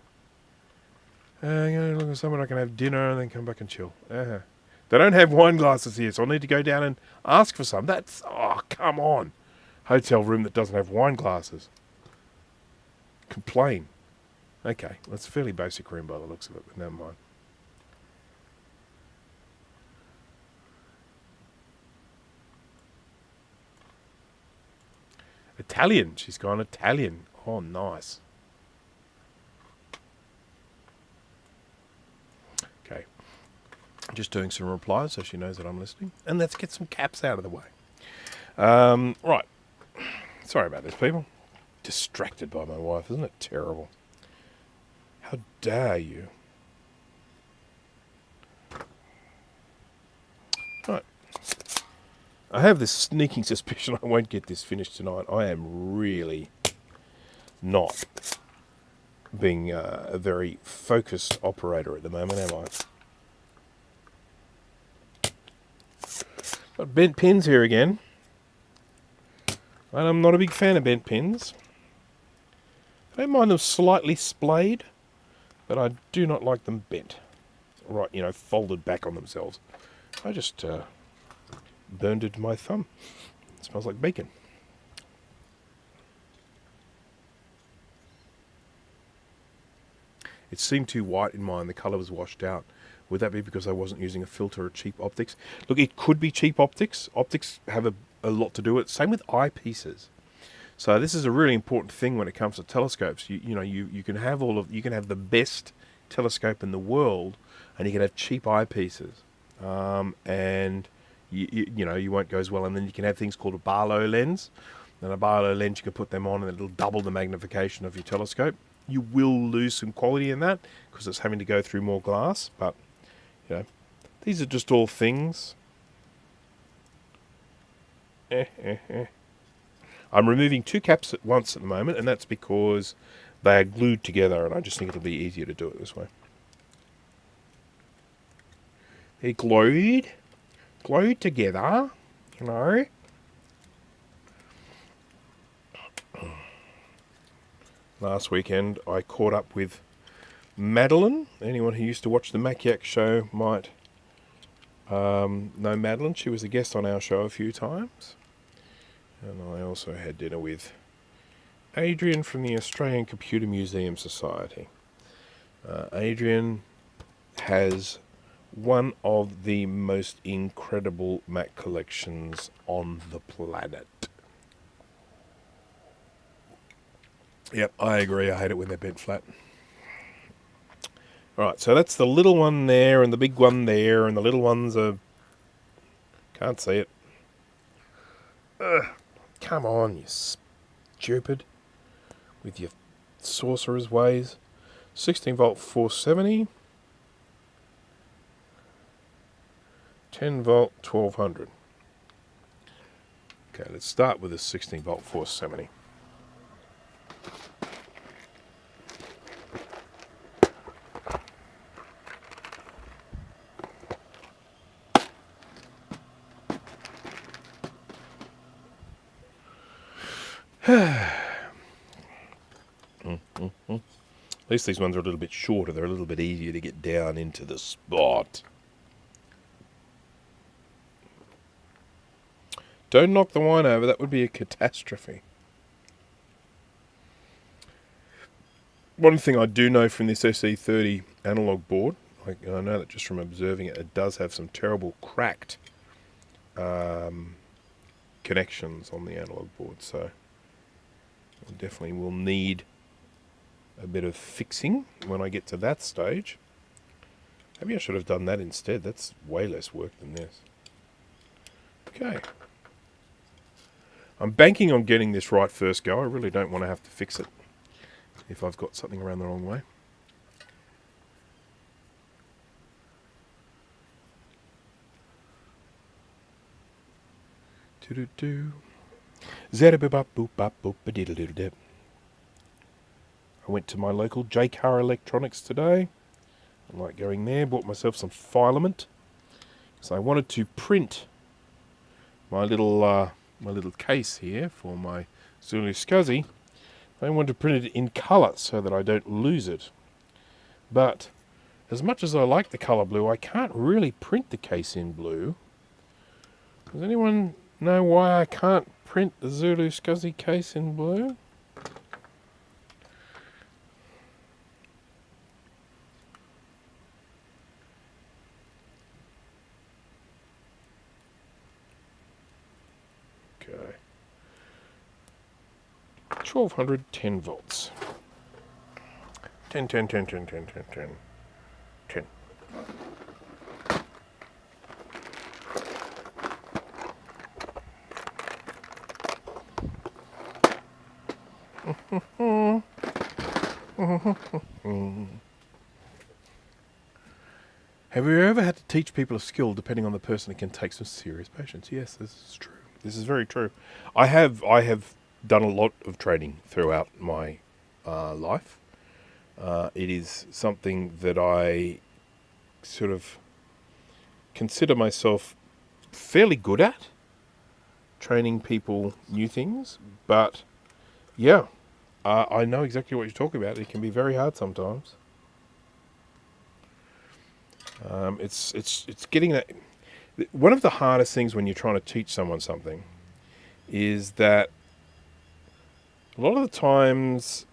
I'm going to look at somewhere I can have dinner and then come back and chill. They don't have wine glasses here, so I'll need to go down and ask for some. Oh, come on. Hotel room that doesn't have wine glasses. Complain. Okay, that's a fairly basic room by the looks of it, but never mind. Italian. She's gone Italian. Oh, nice. Just doing some replies so she knows that I'm listening. And let's get some caps out of the way. Right. Sorry about this, people. Distracted by my wife. Isn't it terrible? How dare you? Right. I have this sneaking suspicion I won't get this finished tonight. I am really not being a very focused operator at the moment, am I? Got bent pins here again. And I'm not a big fan of bent pins. I don't mind them slightly splayed, but I do not like them bent. Right, you know, folded back on themselves. I just burned it to my thumb. It smells like bacon. It seemed too white in mine. The colour was washed out. Would that be because I wasn't using a filter or cheap optics? Look, it could be cheap optics. Optics have a lot to do with it. Same with eyepieces. So this is a really important thing when it comes to telescopes. You can have you can have the best telescope in the world, and you can have cheap eyepieces, and you won't go as well. And then you can have things called a Barlow lens. And a Barlow lens, you can put them on, and it'll double the magnification of your telescope. You will lose some quality in that because it's having to go through more glass, but you know, these are just all things. I'm removing 2 caps at once at the moment, and that's because they are glued together, and I just think it'll be easier to do it this way. They're glued together, you know. Last weekend I caught up with Madeline. Anyone who used to watch the Maciac show might know Madeline. She was a guest on our show a few times. And I also had dinner with Adrian from the Australian Computer Museum Society. Adrian has one of the most incredible Mac collections on the planet. Yep, I agree. I hate it when they're bent flat. Alright, so that's the little one there and the big one there, and the little ones are... Can't see it. Ugh, come on, you stupid. With your sorcerer's ways. 16 volt 470. 10 volt 1200. Okay, let's start with a 16 volt 470. At least these ones are a little bit shorter. They're a little bit easier to get down into the spot. Don't knock the wine over. That would be a catastrophe. One thing I do know from this SE30 analog board, I know that just from observing it, it does have some terrible cracked connections on the analog board. So I definitely will need a bit of fixing when I get to that stage. Maybe I should have done that instead. That's way less work than this. Okay. I'm banking on getting this right first go. I really don't want to have to fix it if I've got something around the wrong way. Do-do-do. Zeta-bop-boop-bop-boop-a-diddle-diddle-dip. I went to my local J-Car Electronics today. I like going there. Bought myself some filament. So I wanted to print my little case here for my Zulu SCSI. I want to print it in colour so that I don't lose it. But as much as I like the colour blue, I can't really print the case in blue. Does anyone know why I can't print the Zulu SCSI case in blue? Okay. 1200, 10 volts. 10, 10, 10, 10, 10, 10, 10, 10. Have you ever had to teach people a skill depending on the person? It can take some serious patience. Yes, this is true. This is very true. I have done a lot of training throughout my life. It is something that I sort of consider myself fairly good at, training people new things. But yeah, I know exactly what you're talking about. It can be very hard sometimes. It's getting that. One of the hardest things when you're trying to teach someone something is that a lot of the times,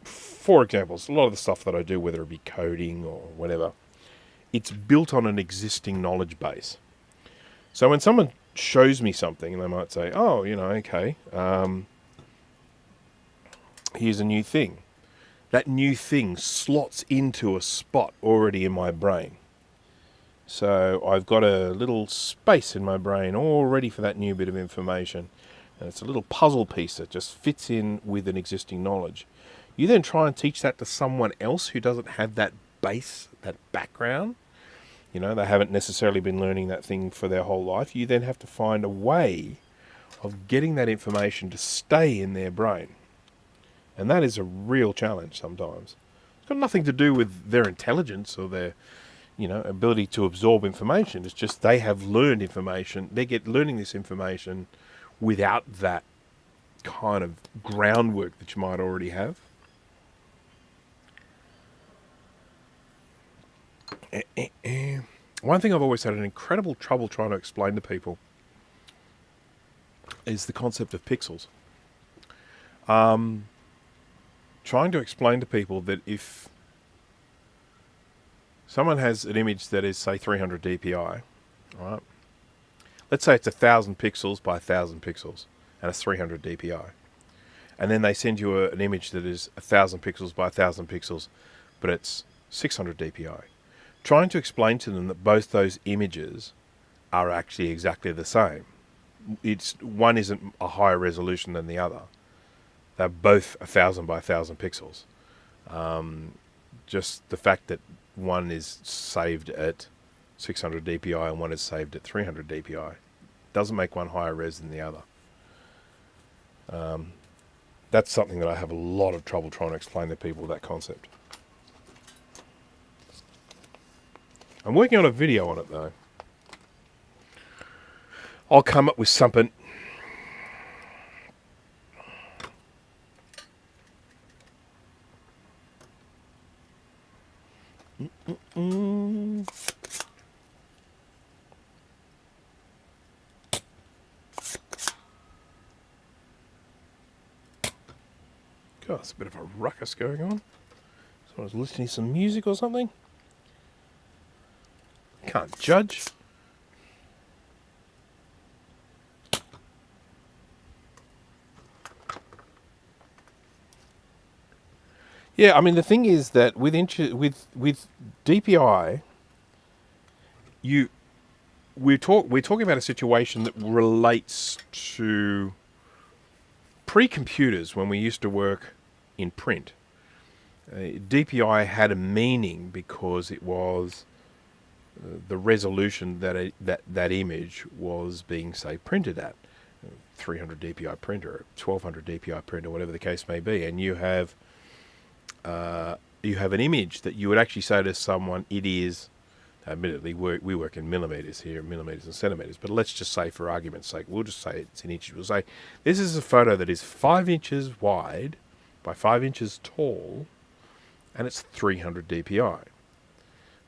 for examples, a lot of the stuff that I do, whether it be coding or whatever, it's built on an existing knowledge base. So when someone shows me something and they might say, oh, okay, here's a new thing. That new thing slots into a spot already in my brain. So I've got a little space in my brain all ready for that new bit of information. And it's a little puzzle piece that just fits in with an existing knowledge. You then try and teach that to someone else who doesn't have that base, that background. They haven't necessarily been learning that thing for their whole life. You then have to find a way of getting that information to stay in their brain. And that is a real challenge sometimes. It's got nothing to do with their intelligence or their ability to absorb information. It's just they have learned information. They get learning this information without that kind of groundwork that you might already have. One thing I've always had an incredible trouble trying to explain to people is the concept of pixels. Trying to explain to people that if someone has an image that is, say, 300 dpi, right? Let's say it's 1,000 pixels by 1,000 pixels, and it's 300 dpi. And then they send you an image that is 1,000 pixels by 1,000 pixels, but it's 600 dpi. Trying to explain to them that both those images are actually exactly the same. One isn't a higher resolution than the other. They're both 1,000 by 1,000 pixels. Just the fact that one is saved at 600 dpi and one is saved at 300 dpi doesn't make one higher res than the other. That's something that I have a lot of trouble trying to explain to people, that concept. I'm working on a video on it though. I'll come up with something. God, there's a bit of a ruckus going on. Someone's listening to some music or something. Can't judge. Yeah, I mean the thing is that with DPI, we're talking about a situation that relates to pre-computers when we used to work in print. DPI had a meaning because it was the resolution that image was being, say, printed at. 300 DPI printer, 1200 DPI printer, whatever the case may be, and you have an image that you would actually say to someone, it is, admittedly we work in millimeters here, millimeters and centimeters, but let's just say for argument's sake, we'll just say it's in inches. We'll say this is a photo that is 5 inches wide by 5 inches tall, and it's 300 DPI.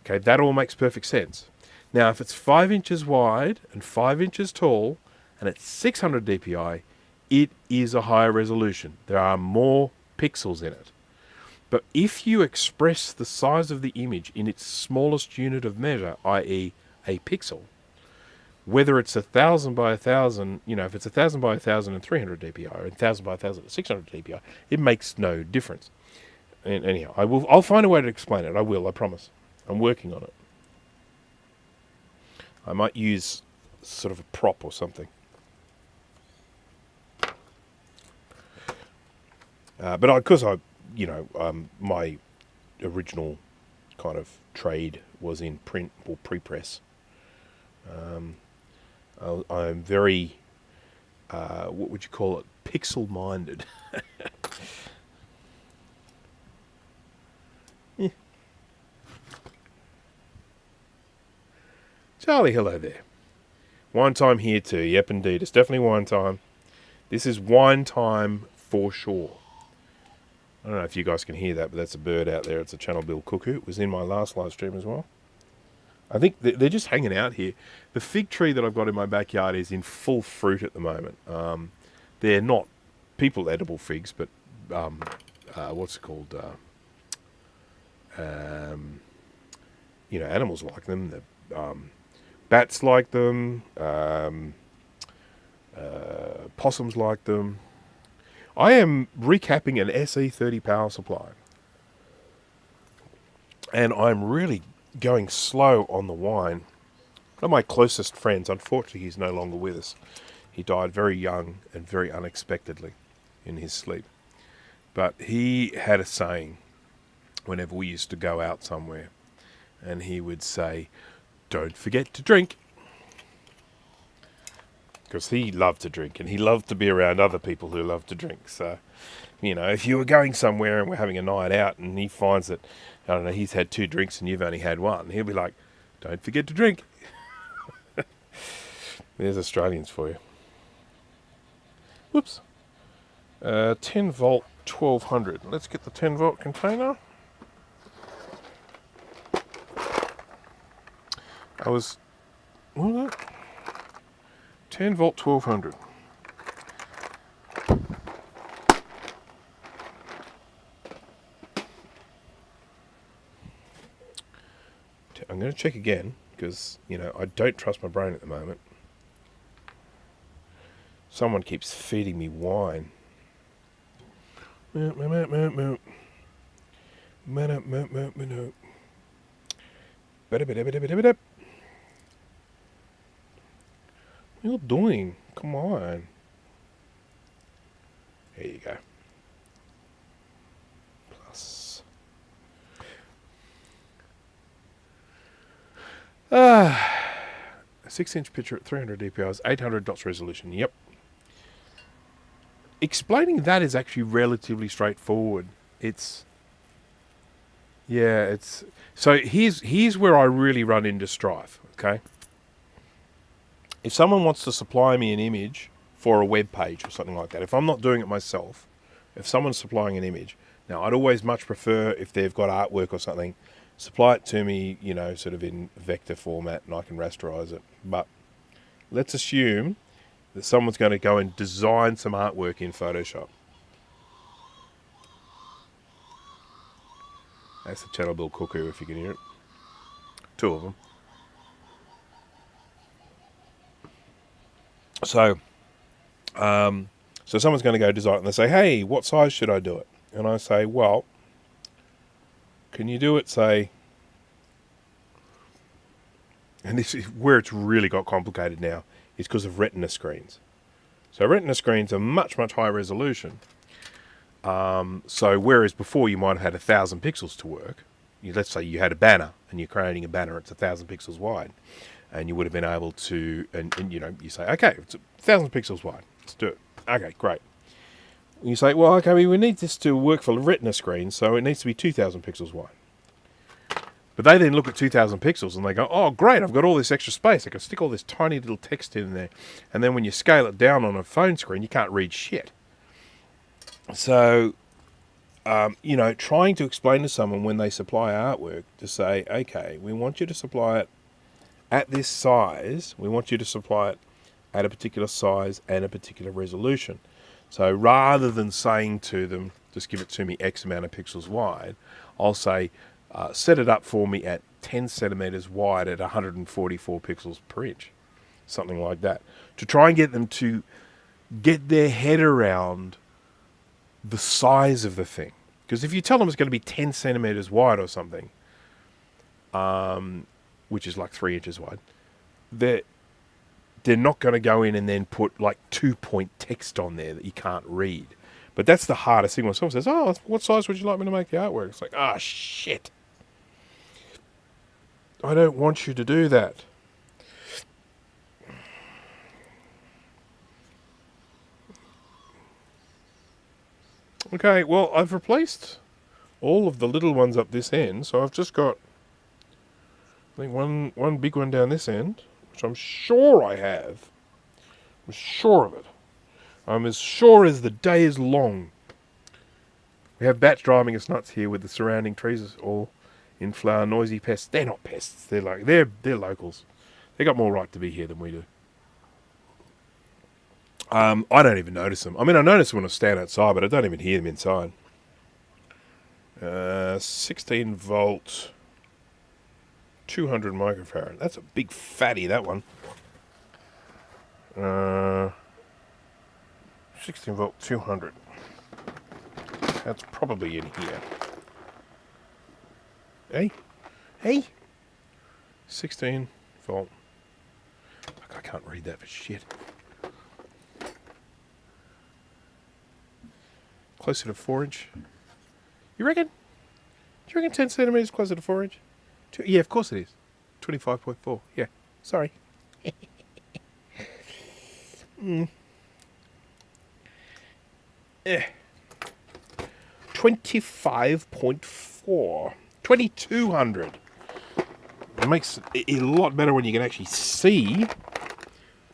Okay, that all makes perfect sense. Now, if it's 5 inches wide and 5 inches tall, and it's 600 DPI, it is a higher resolution. There are more pixels in it. But if you express the size of the image in its smallest unit of measure, i.e. a pixel, whether it's 1,000 by 1,000, if it's 1,000 by 1,000 and 300 DPI, or 1,000 by 1,000 and 600 DPI, it makes no difference. And anyhow, I'll find a way to explain it. I will, I promise. I'm working on it. I might use sort of a prop or something. But because my original kind of trade was in print or pre-press. I'm very, what would you call it, pixel-minded. Yeah. Charlie, hello there. Wine time here too. Yep, indeed. It's definitely wine time. This is wine time for sure. I don't know if you guys can hear that, but that's a bird out there. It's a channel bill cuckoo. It was in my last live stream as well. I think they're just hanging out here. The fig tree that I've got in my backyard is in full fruit at the moment. They're not people edible figs, but what's it called? Animals like them. Bats like them. Possums like them. I am recapping an SE30 power supply. And I'm really going slow on the wine. One of my closest friends, unfortunately he's no longer with us. He died very young and very unexpectedly in his sleep. But he had a saying whenever we used to go out somewhere. And he would say, "Don't forget to drink." Because he loved to drink, and he loved to be around other people who love to drink. So, if you were going somewhere and we're having a night out, and he finds that, I don't know, he's had 2 drinks and you've only had 1, he'll be like, "Don't forget to drink." There's Australians for you. Whoops. 10 volt 1200. Let's get the 10 volt container. What was that? 10 volt 1200. I'm going to check again because, I don't trust my brain at the moment. Someone keeps feeding me wine. What are you doing? Come on. There you go. Plus. A 6-inch picture at 300 dpi, 800 dots resolution. Yep. Explaining that is actually relatively straightforward. So here's where I really run into strife, okay? If someone wants to supply me an image for a web page or something like that, if I'm not doing it myself, if someone's supplying an image, now I'd always much prefer if they've got artwork or something, supply it to me, sort of in vector format and I can rasterize it. But let's assume that someone's going to go and design some artwork in Photoshop. That's the channel bill cuckoo, if you can hear it. 2 of them. So someone's going to go design it and they say, "Hey, what size should I do it?" And I say, "Well, can you do it, say," and this is where it's really got complicated now, is because of retina screens. So retina screens are much, much higher resolution. So whereas before you might have had 1,000 pixels to work, let's say you had a banner and you're creating a banner, it's 1,000 pixels wide. And you would have been able to, and you say, "Okay, it's 1,000 pixels wide. Let's do it." Okay, great. And you say, "Well, okay, we need this to work for retina screens, so it needs to be 2,000 pixels wide." But they then look at 2,000 pixels and they go, "Oh, great, I've got all this extra space. I can stick all this tiny little text in there." And then when you scale it down on a phone screen, you can't read shit. So, trying to explain to someone when they supply artwork to say, "Okay, we want you to supply it at this size, we want you to supply it at a particular size and a particular resolution." So rather than saying to them, "Just give it to me X amount of pixels wide," I'll say, "Set it up for me at 10 centimeters wide at 144 pixels per inch." Something like that. To try and get them to get their head around the size of the thing. Because if you tell them it's going to be 10 centimeters wide or something, which is like 3 inches wide, they're not going to go in and then put like 2-point text on there that you can't read. But that's the hardest thing when someone says, oh, what size would you like me to make the artwork? It's like, ah, shit. I don't want you to do that. Okay, well, I've replaced all of the little ones up this end, so I've just got, I think, one big one down this end, which I'm sure I have. I'm sure of it. I'm as sure as the day is long. We have bats driving us nuts here with the surrounding trees all in flower, noisy pests. They're not pests. They're locals. They got more right to be here than we do. I don't even notice them. I mean, I notice them when I stand outside, but I don't even hear them inside. 16 volt, 200 microfarad. That's a big fatty, that one. 16 volt, 200. That's probably in here. Hey. 16 volt. I can't read that for shit. Closer to 4-inch. You reckon? Do you reckon 10 centimeters closer to 4-inch? Yeah, of course it is. 25.4. Yeah. Sorry. 25.4. 2200. It makes it a lot better when you can actually see.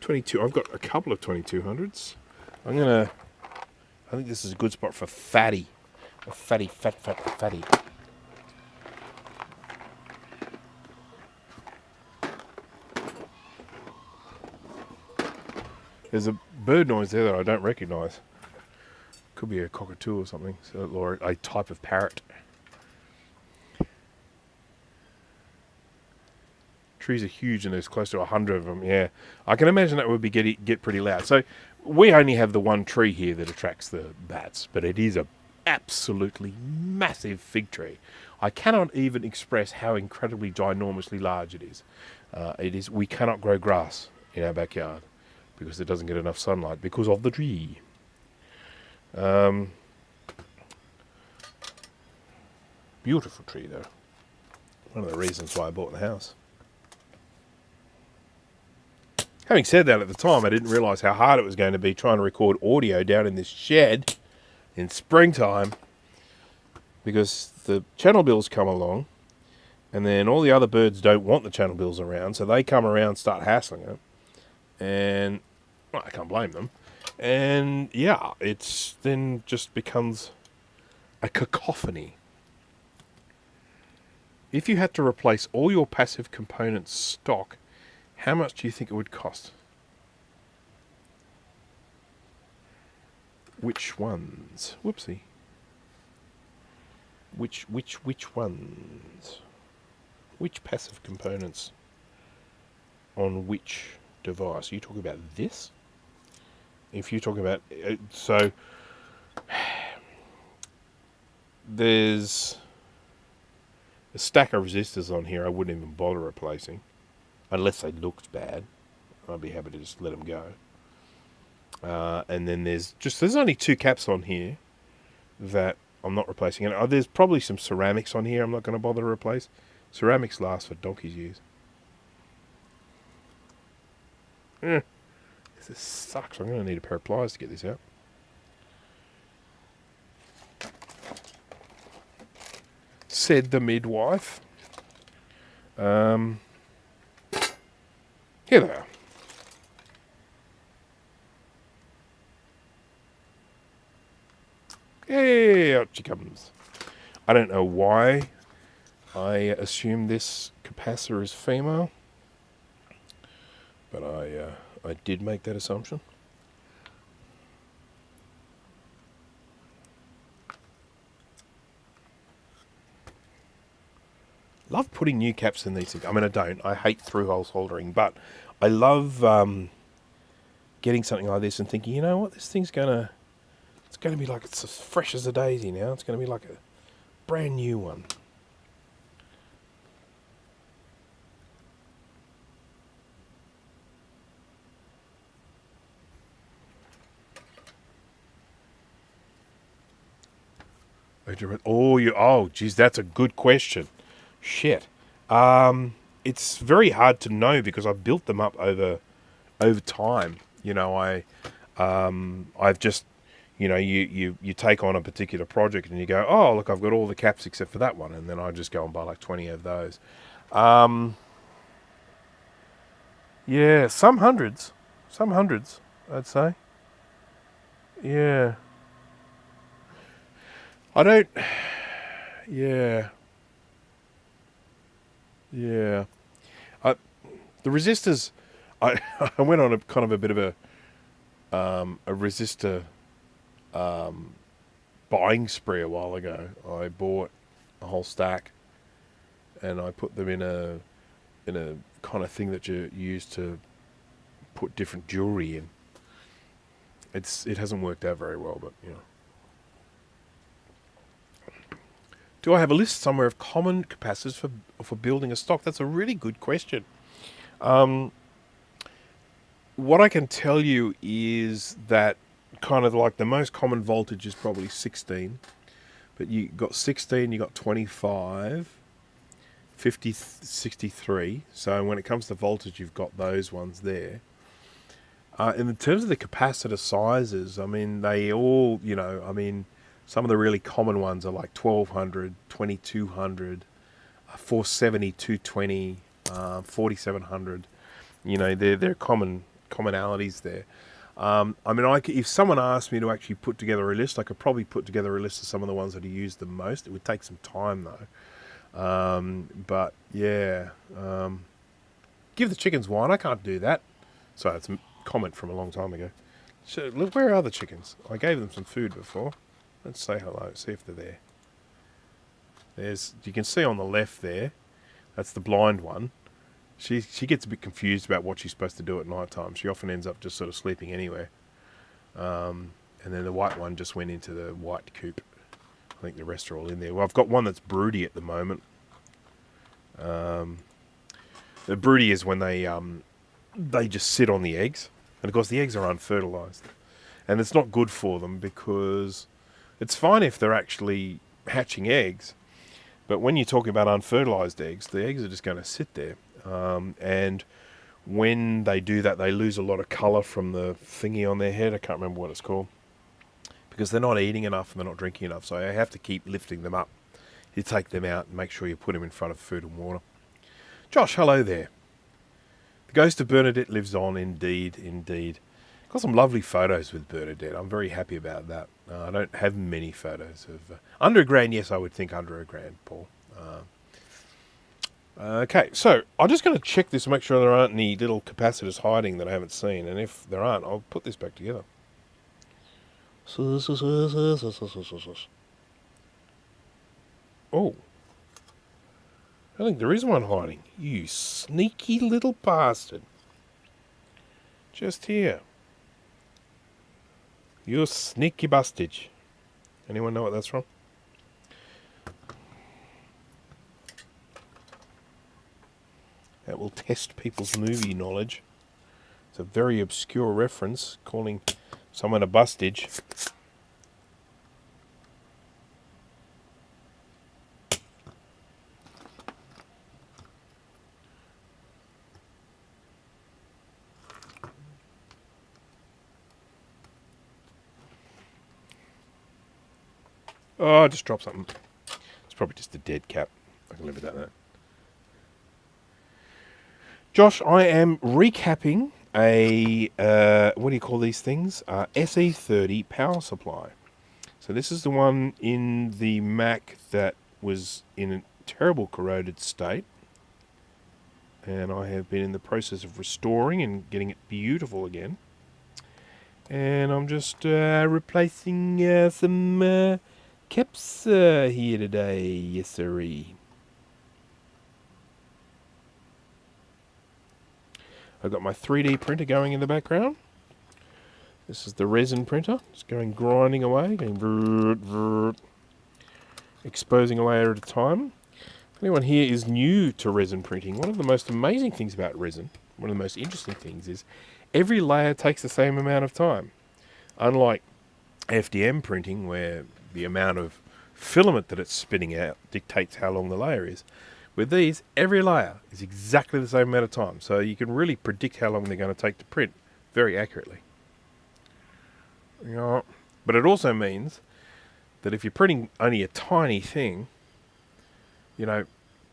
22. I've got a couple of 2200s. I think this is a good spot for fatty. A fatty. There's a bird noise there that I don't recognise. Could be a cockatoo or something, or a type of parrot. Trees are huge and there's close to 100 of them, yeah. I can imagine that would be get pretty loud. So we only have the one tree here that attracts the bats, but it is a absolutely massive fig tree. I cannot even express how incredibly ginormously large it is. We cannot grow grass in our backyard because it doesn't get enough sunlight because of the tree. Beautiful tree though. One of the reasons why I bought the house. Having said that, at the time I didn't realise how hard it was going to be trying to record audio down in this shed in springtime, because the channel bills come along and then all the other birds don't want the channel bills around, so they come around and start hassling it, and well, I can't blame them. And yeah, it's then just becomes a cacophony. If you had to replace all your passive components stock, how much do you think it would cost? Which ones? Whoopsie. Which ones? Which passive components on which device? Are you talking about this? If you're talking about... so, there's a stack of resistors on here I wouldn't even bother replacing. Unless they looked bad. I'd be happy to just let them go. And then there's only 2 caps on here that I'm not replacing. And there's probably some ceramics on here I'm not going to bother to replace. Ceramics last for donkey's years. This sucks. I'm going to need a pair of pliers to get this out. Said the midwife. Here they are. Hey, out she comes. I don't know why I assume this capacitor is female, but I did make that assumption. Love putting new caps in these things. I mean, I don't. I hate through-hole soldering, but I love getting something like this and thinking, you know what, this thing's gonna... It's going to be like, it's as fresh as a daisy now. It's going to be like a brand new one. Geez, that's a good question. Shit. It's very hard to know because I built them up over time. I've just, you take on a particular project and you go, oh, look, I've got all the caps except for that one, and then I just go and buy like 20 of those. Yeah, some hundreds, I'd say. Yeah, I don't. Yeah, yeah. The resistors, I I went on a kind of a bit of a resistor buying spree a while ago. I bought a whole stack, and I put them in a kind of thing that you use to put different jewelry in. It hasn't worked out very well, but Do I have a list somewhere of common capacitors for building a stock? That's a really good question. What I can tell you is that kind of like the most common voltage is probably 16, but you got 16, you got 25, 50, 63. So when it comes to voltage, you've got those ones there. In terms of the capacitor sizes, I mean, they all, some of the really common ones are like 1200, 2200, 470, 220, 4700. They're commonalities there. If someone asked me to actually put together a list, I could probably put together a list of some of the ones that are used the most. It would take some time though. But yeah, give the chickens wine. I can't do that. Sorry, it's a comment from a long time ago. So look, where are the chickens? I gave them some food before. Let's say hello. See if they're there. You can see on the left there. That's the blind one. She gets a bit confused about what she's supposed to do at night time. She often ends up just sort of sleeping anywhere. And then the white one just went into the white coop. I think the rest are all in there. Well, I've got one that's broody at the moment. The broody is when they just sit on the eggs. And of course the eggs are unfertilized. And it's not good for them because it's fine if they're actually hatching eggs. But when you're talking about unfertilized eggs, the eggs are just going to sit there. And when they do that, they lose a lot of colour from the thingy on their head. I can't remember what it's called. Because they're not eating enough and they're not drinking enough. So I have to keep lifting them up. You take them out and make sure you put them in front of food and water. Josh, hello there. The ghost of Bernadette lives on, indeed, indeed. Got some lovely photos with Bernadette. I'm very happy about that. I don't have many photos of... under a grand, yes, I would think under a grand, Paul. Okay, so I'm just going to check this and make sure there aren't any little capacitors hiding that I haven't seen. And if there aren't, I'll put this back together. Oh. I think there is one hiding. You sneaky little bastard. Just here. You sneaky bastard. Anyone know what that's from? That will test people's movie knowledge. It's a very obscure reference, calling someone a bustage. Oh, I just dropped something. It's probably just a dead cat. I can live without that. Josh, I am recapping a, what do you call these things? SE30 power supply. So this is the one in the Mac that was in a terrible corroded state. And I have been in the process of restoring and getting it beautiful again. And I'm just replacing some caps here today. Yes, sirree. I've got my 3D printer going in the background. This is the resin printer. It's going grinding away, going vrrt, vrrt, exposing a layer at a time. If anyone here is new to resin printing, one of the most amazing things about resin, one of the most interesting things is every layer takes the same amount of time. Unlike FDM printing, where the amount of filament that it's spitting out dictates how long the layer is. With these, every layer is exactly the same amount of time, so you can really predict how long they're going to take to print very accurately. Yeah. But it also means that if you're printing only a tiny thing, you know,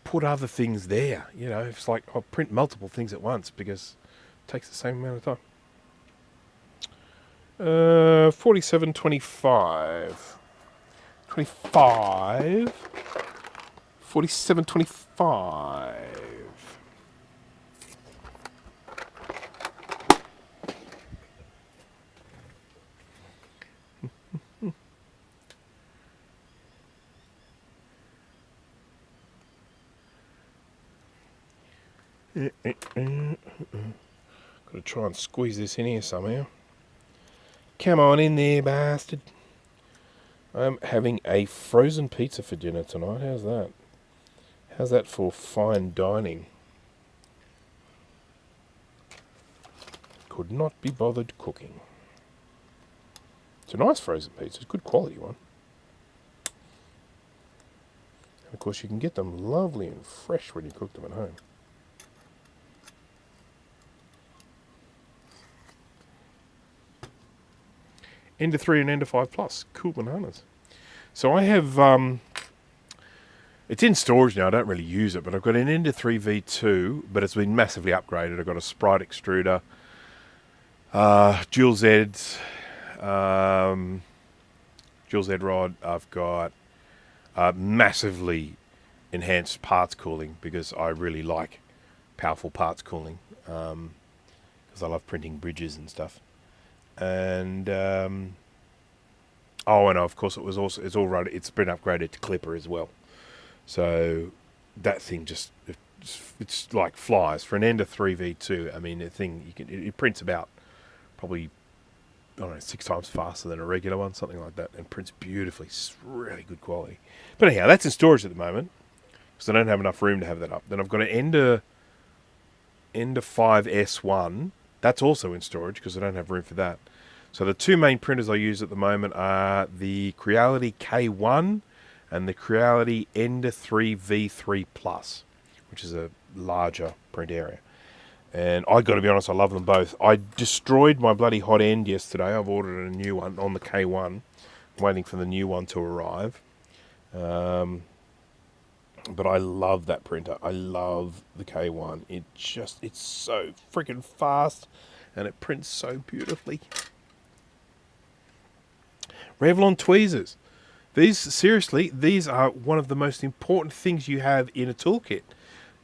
put other things there. You know, it's like I'll print multiple things at once because it takes the same amount of time. 47.25. 25. 47.25. Gotta try and squeeze this in here somehow. Come on in there, bastard. I'm having a frozen pizza for dinner tonight. How's that? How's that for fine dining? Could not be bothered cooking. It's a nice frozen pizza. It's a good quality one. And of course you can get them lovely and fresh when you cook them at home. Ender 3 and Ender 5 Plus. Cool bananas. So I have, it's in storage now, I don't really use it, but I've got an Ender 3 V2, but it's been massively upgraded. I've got a Sprite extruder, dual Zeds, dual Z rod. I've got massively enhanced parts cooling because I really like powerful parts cooling because I love printing bridges and stuff. And oh, and of course it's been upgraded to Clipper as well. So that thing just it's like flies for an Ender 3 V2. I mean, the thing it prints about probably, I don't know, 6 times faster than a regular one, something like that, and prints beautifully. It's really good quality. But anyhow, that's in storage at the moment because I don't have enough room to have that up. Then I've got an Ender 5 S1. That's also in storage because I don't have room for that. So the two main printers I use at the moment are the Creality K1 and the Creality Ender 3 V3 Plus, which is a larger print area. And I got to be honest, I love them both. I destroyed my bloody hot end yesterday. I've ordered a new one on the K1. I'm waiting for the new one to arrive. But I love that printer. I love the K1. It's so freaking fast and it prints so beautifully. Revlon tweezers. These are one of the most important things you have in a toolkit.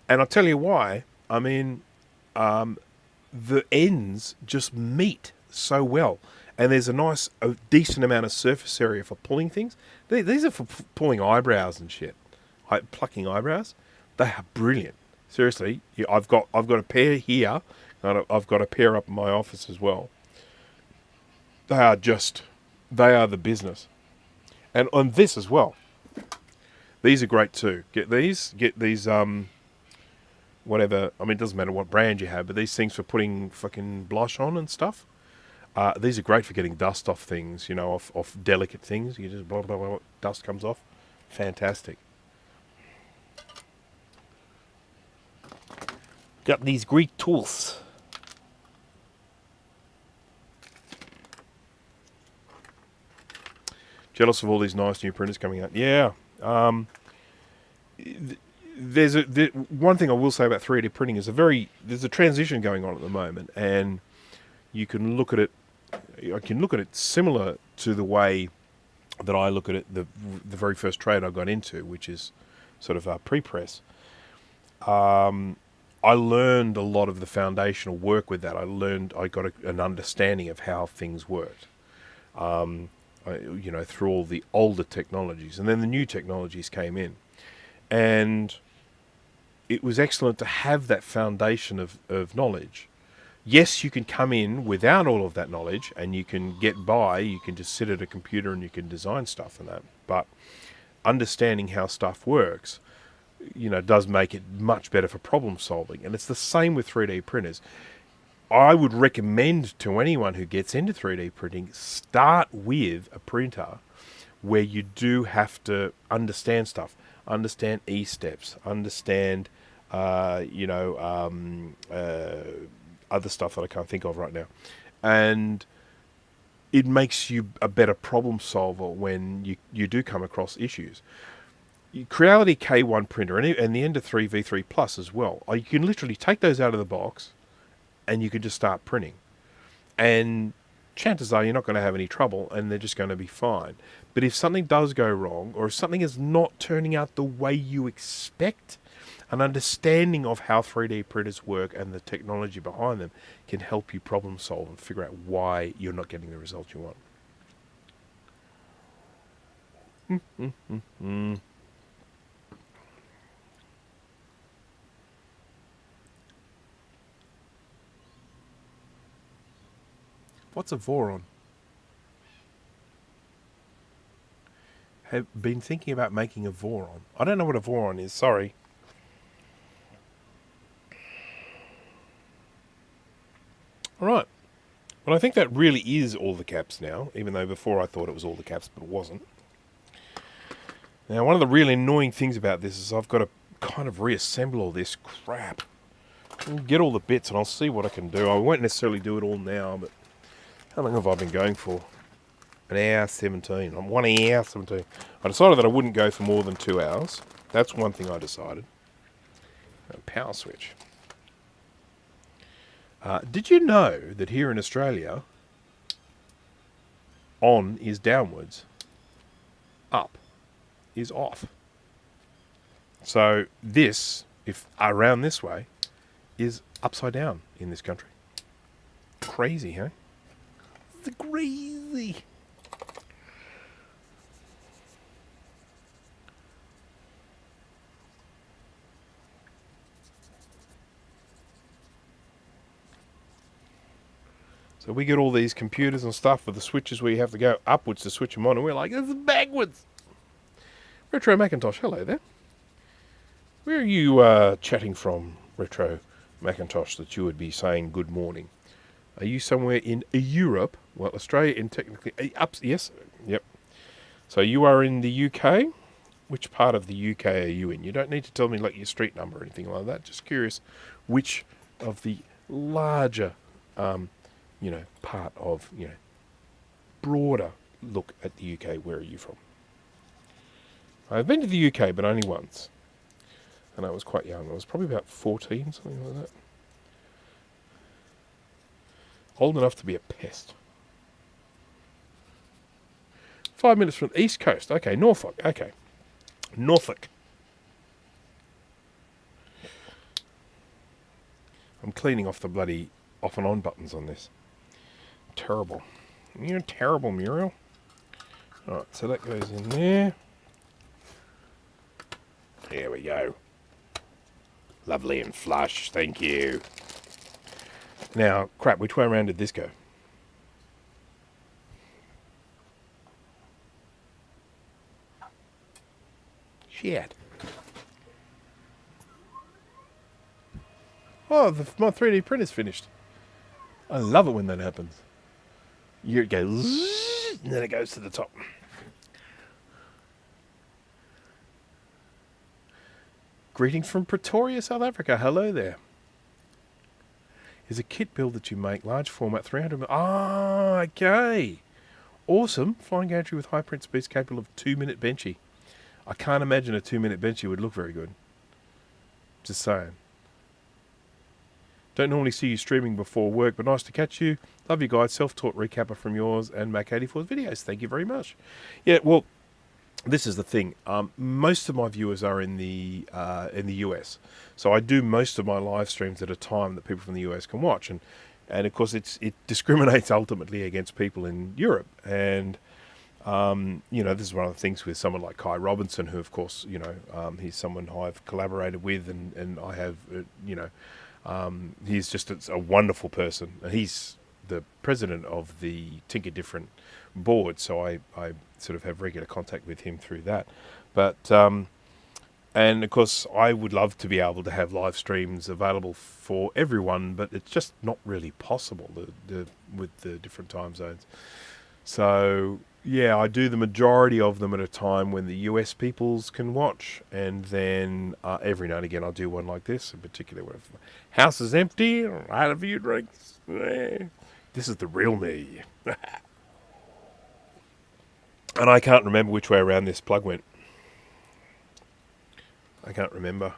And I'll tell you why. I mean, the ends just meet so well. And there's a decent amount of surface area for pulling things. These are for pulling eyebrows and shit. Plucking eyebrows. They are brilliant. Seriously, I've got a pair here. And I've got a pair up in my office as well. They are the business. And on this as well. These are great too. Get these, whatever. I mean, it doesn't matter what brand you have, but these things for putting fucking blush on and stuff. These are great for getting dust off things, you know, off delicate things. You just blah, blah, blah, dust comes off. Fantastic. Got these great tools. Jealous of all these nice new printers coming out. Yeah. There's one thing I will say about 3D printing is there's a transition going on at the moment, and you can look at it. I can look at it similar to the way that I look at it. The very first trade I got into, which is sort of pre-press. I learned a lot of the foundational work with that. I got an understanding of how things worked. Through all the older technologies, and then the new technologies came in, and it was excellent to have that foundation of knowledge. Yes, you can come in without all of that knowledge, and you can get by. You can just sit at a computer and you can design stuff and that. But understanding how stuff works, does make it much better for problem solving. And it's the same with 3D printers. I would recommend to anyone who gets into 3D printing, start with a printer where you do have to understand stuff, understand E-steps, understand, other stuff that I can't think of right now. And it makes you a better problem solver when you do come across issues. Creality K1 printer and the Ender 3 V3 Plus as well. You can literally take those out of the box and you can just start printing. And chances are you're not going to have any trouble and they're just going to be fine. But if something does go wrong, or if something is not turning out the way you expect, an understanding of how 3D printers work and the technology behind them can help you problem solve and figure out why you're not getting the results you want. What's a Voron? Have been thinking about making a Voron. I don't know what a Voron is, sorry. Alright. Well, I think that really is all the caps now, even though before I thought it was all the caps, but it wasn't. Now, one of the really annoying things about this is I've got to kind of reassemble all this crap. I'll get all the bits and I'll see what I can do. I won't necessarily do it all now, but how long have I been going for? An hour 17. I'm 1 hour 17. I decided that I wouldn't go for more than 2 hours. That's one thing I decided. A power switch. Did you know that here in Australia, on is downwards, up is off? So this, if around this way, is upside down in this country. Crazy, huh? It's crazy. So we get all these computers and stuff with the switches where you have to go upwards to switch them on, and we're like, this is backwards. Retro Macintosh, hello there. Where are you chatting from, Retro Macintosh, that you would be saying good morning? Are you somewhere in Europe? Well, Australia in technically... yes, yep. So you are in the UK? Which part of the UK are you in? You don't need to tell me like your street number or anything like that. Just curious which of the larger... part of, broader look at the UK, where are you from? I've been to the UK, but only once. And I was quite young. I was probably about 14, something like that. Old enough to be a pest. 5 minutes from the East Coast. Okay, Norfolk. Okay. Norfolk. I'm cleaning off the bloody off and on buttons on this. Terrible. You're terrible, Muriel. Alright, so that goes in there. There we go. Lovely and flush, thank you. Now, crap, which way around did this go? Shit. Oh, my 3D printer's finished. I love it when that happens. It goes, and then it goes to the top. Greetings from Pretoria, South Africa. Hello there. Is a kit build that you make, large format, 300... Ah, okay. Awesome. Flying gantry with high print speeds capable of 2-minute benchy. I can't imagine a 2-minute benchy would look very good. Just saying. Don't normally see you streaming before work, but nice to catch you. Love you guys. Self-taught recapper from yours and Mac84's videos. Thank you very much. Yeah, well, this is the thing. Most of my viewers are in the US, so I do most of my live streams at a time that people from the US can watch, and of course it discriminates ultimately against people in Europe. And this is one of the things with someone like Kai Robinson, who of course he's someone I've collaborated with, and I have he's just a wonderful person. He's the president of the Tinker Different board, so I sort of have regular contact with him through that. But and of course I would love to be able to have live streams available for everyone, but it's just not really possible with the different time zones. So yeah, I do the majority of them at a time when the US peoples can watch, and then every now and again I'll do one like this, in particular when the house is empty, I had a few drinks. This is the real me. And I can't remember which way around this plug went. I can't remember.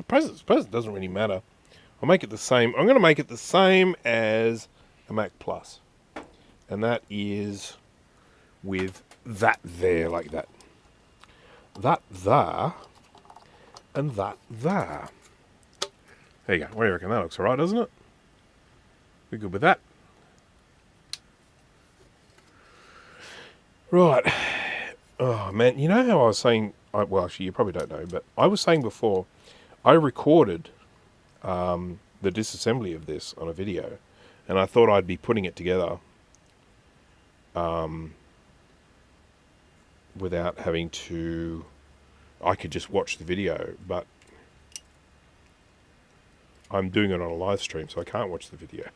Present doesn't really matter. I'll make it the same. I'm going to make it the same as a Mac Plus. And that is with that there, like that. That there, and that there. There you go. What do you reckon? That looks alright, doesn't it? We're good with that. Right. Oh, man. You know how I was saying... well, actually, you probably don't know, but I was saying before, I recorded the disassembly of this on a video, and I thought I'd be putting it together without having to... I could just watch the video, but I'm doing it on a live stream, so I can't watch the video.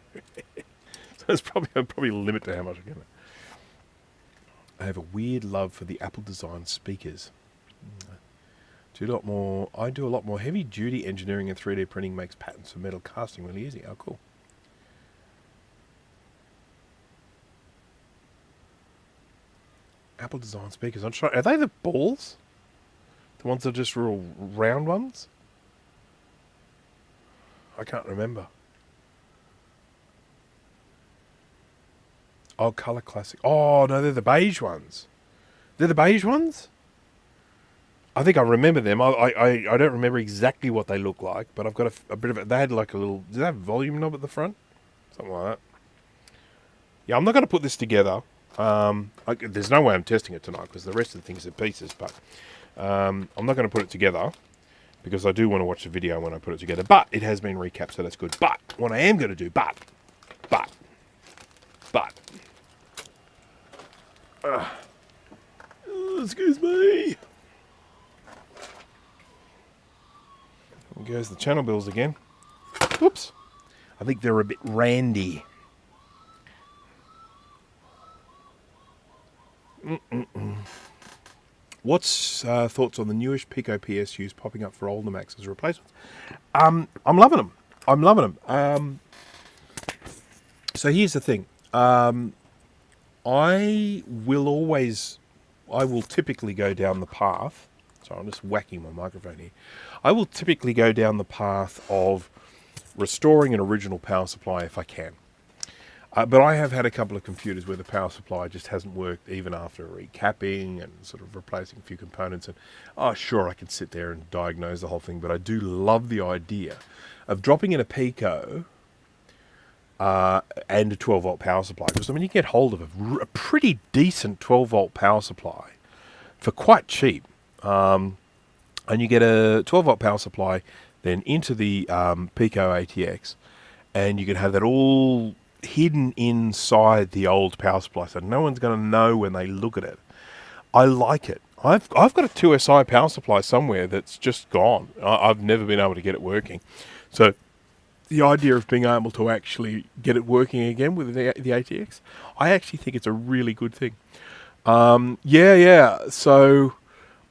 So it's probably a limit to how much I can... I have a weird love for the Apple design speakers. I do a lot more heavy duty engineering, and 3D printing makes patterns for metal casting really easy. Oh, cool. Apple design speakers. I'm trying. Are they the balls? The ones that are just real round ones? I can't remember. Oh, Color Classic. Oh, no, they're the beige ones. They're the beige ones? I think I remember them. I don't remember exactly what they look like, but I've got a bit of it. They had like a little... Did they have a volume knob at the front? Something like that. Yeah, I'm not going to put this together. There's no way I'm testing it tonight because the rest of the things are pieces, but I'm not going to put it together because I do want to watch the video when I put it together. But it has been recapped, so that's good. But what I am going to do, excuse me. There goes the channel bills again. Whoops. I think they're a bit randy. What's thoughts on the newish Pico PSUs popping up for older Macs as replacements? I'm loving them. So here's the thing. I will typically go down the path. Sorry, I'm just whacking my microphone here. I will typically go down the path of restoring an original power supply if I can. But I have had a couple of computers where the power supply just hasn't worked even after recapping and sort of replacing a few components. And sure, I can sit there and diagnose the whole thing, but I do love the idea of dropping in a Pico and a 12-volt power supply. Because, I mean, you get hold of a pretty decent 12-volt power supply for quite cheap. And you get a 12-volt power supply then into the Pico ATX, and you can have that all hidden inside the old power supply, so no one's going to know when they look at it. I like it. I've got a 2SI power supply somewhere that's just gone. I've never been able to get it working. So the idea of being able to actually get it working again with the ATX, I actually think it's a really good thing. So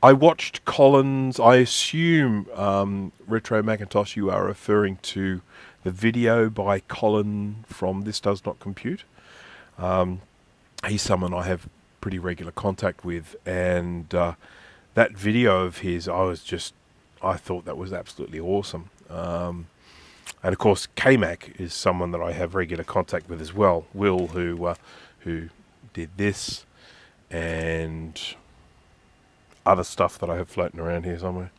I watched Colin's, I assume, Retro Macintosh, you are referring to the video by Colin from This Does Not Compute. He's someone I have pretty regular contact with, and that video of his, I thought that was absolutely awesome. And of course, KMac is someone that I have regular contact with as well. Will, who did this, and other stuff that I have floating around here somewhere.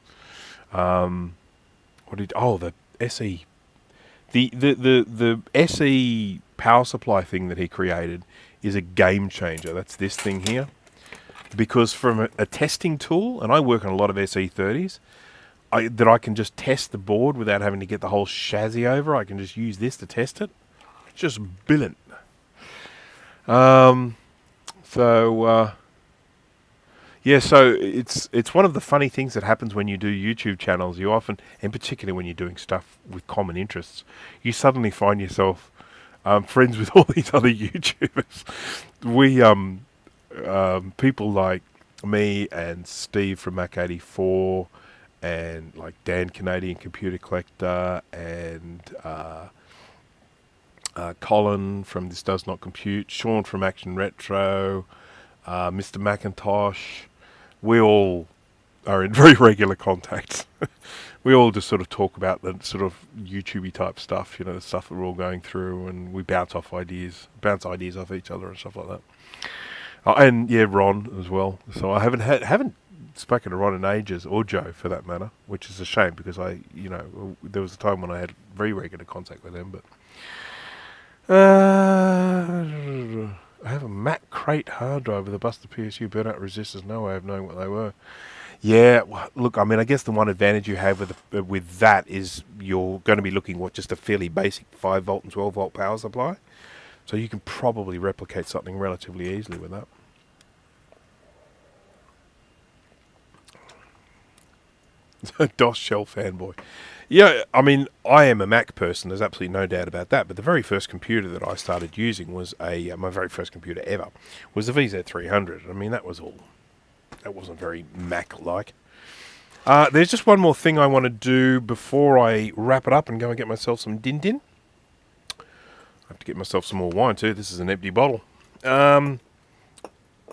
The SE. The SE power supply thing that he created is a game changer. That's this thing here. Because from a testing tool, and I work on a lot of SE30s, that I can just test the board without having to get the whole chassis over. I can just use this to test it. It's just brilliant. So it's one of the funny things that happens when you do YouTube channels. You often, in particular when you're doing stuff with common interests, you suddenly find yourself I'm friends with all these other YouTubers. We people like me and Steve from Mac84 and like Dan Canadian Computer Collector and Colin from This Does Not Compute, Sean from Action Retro, Mr. Macintosh. We all are in very regular contact. We all just sort of talk about the sort of YouTubey type stuff, the stuff that we're all going through, and we bounce ideas off each other and stuff like that. And yeah, Ron as well. So I haven't spoken to Ron in ages, or Joe for that matter, which is a shame because there was a time when I had very regular contact with them. But I have a Mac Crate hard drive with a busted PSU burnout resistors. No way of knowing what they were. Yeah, look, I mean, I guess the one advantage you have with that is you're going to be looking at just a fairly basic 5 volt and 12 volt power supply. So you can probably replicate something relatively easily with that. DOS shell fanboy. Yeah, I mean, I am a Mac person. There's absolutely no doubt about that. But the very first computer that I started using was my very first computer ever was the VZ300. I mean, that wasn't very Mac-like. There's just one more thing I want to do before I wrap it up and go and get myself some din-din. I have to get myself some more wine too. This is an empty bottle. I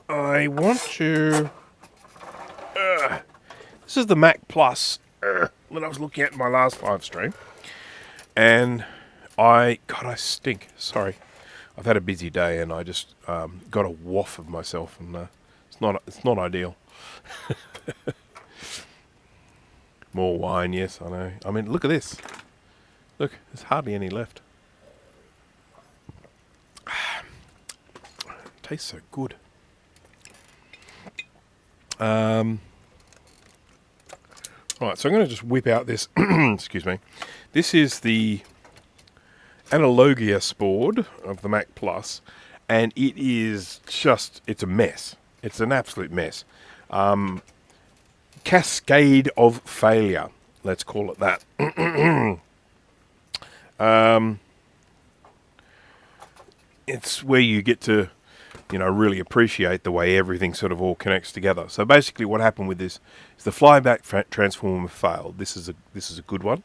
want to... this is the Mac Plus that I was looking at in my last live stream. And God, I stink. Sorry. I've had a busy day and I just got a waft of myself and it's not ideal. More wine, yes, I know. I mean, look at this. Look, there's hardly any left. Tastes so good. Right, so I'm going to just whip out this. Excuse me. This is the Analogia board of the Mac Plus, and it is it's a mess. It's an absolute mess. Cascade of failure. Let's call it that. It's where you get to, really appreciate the way everything sort of all connects together. So basically what happened with this is the flyback transformer failed. This is a good one.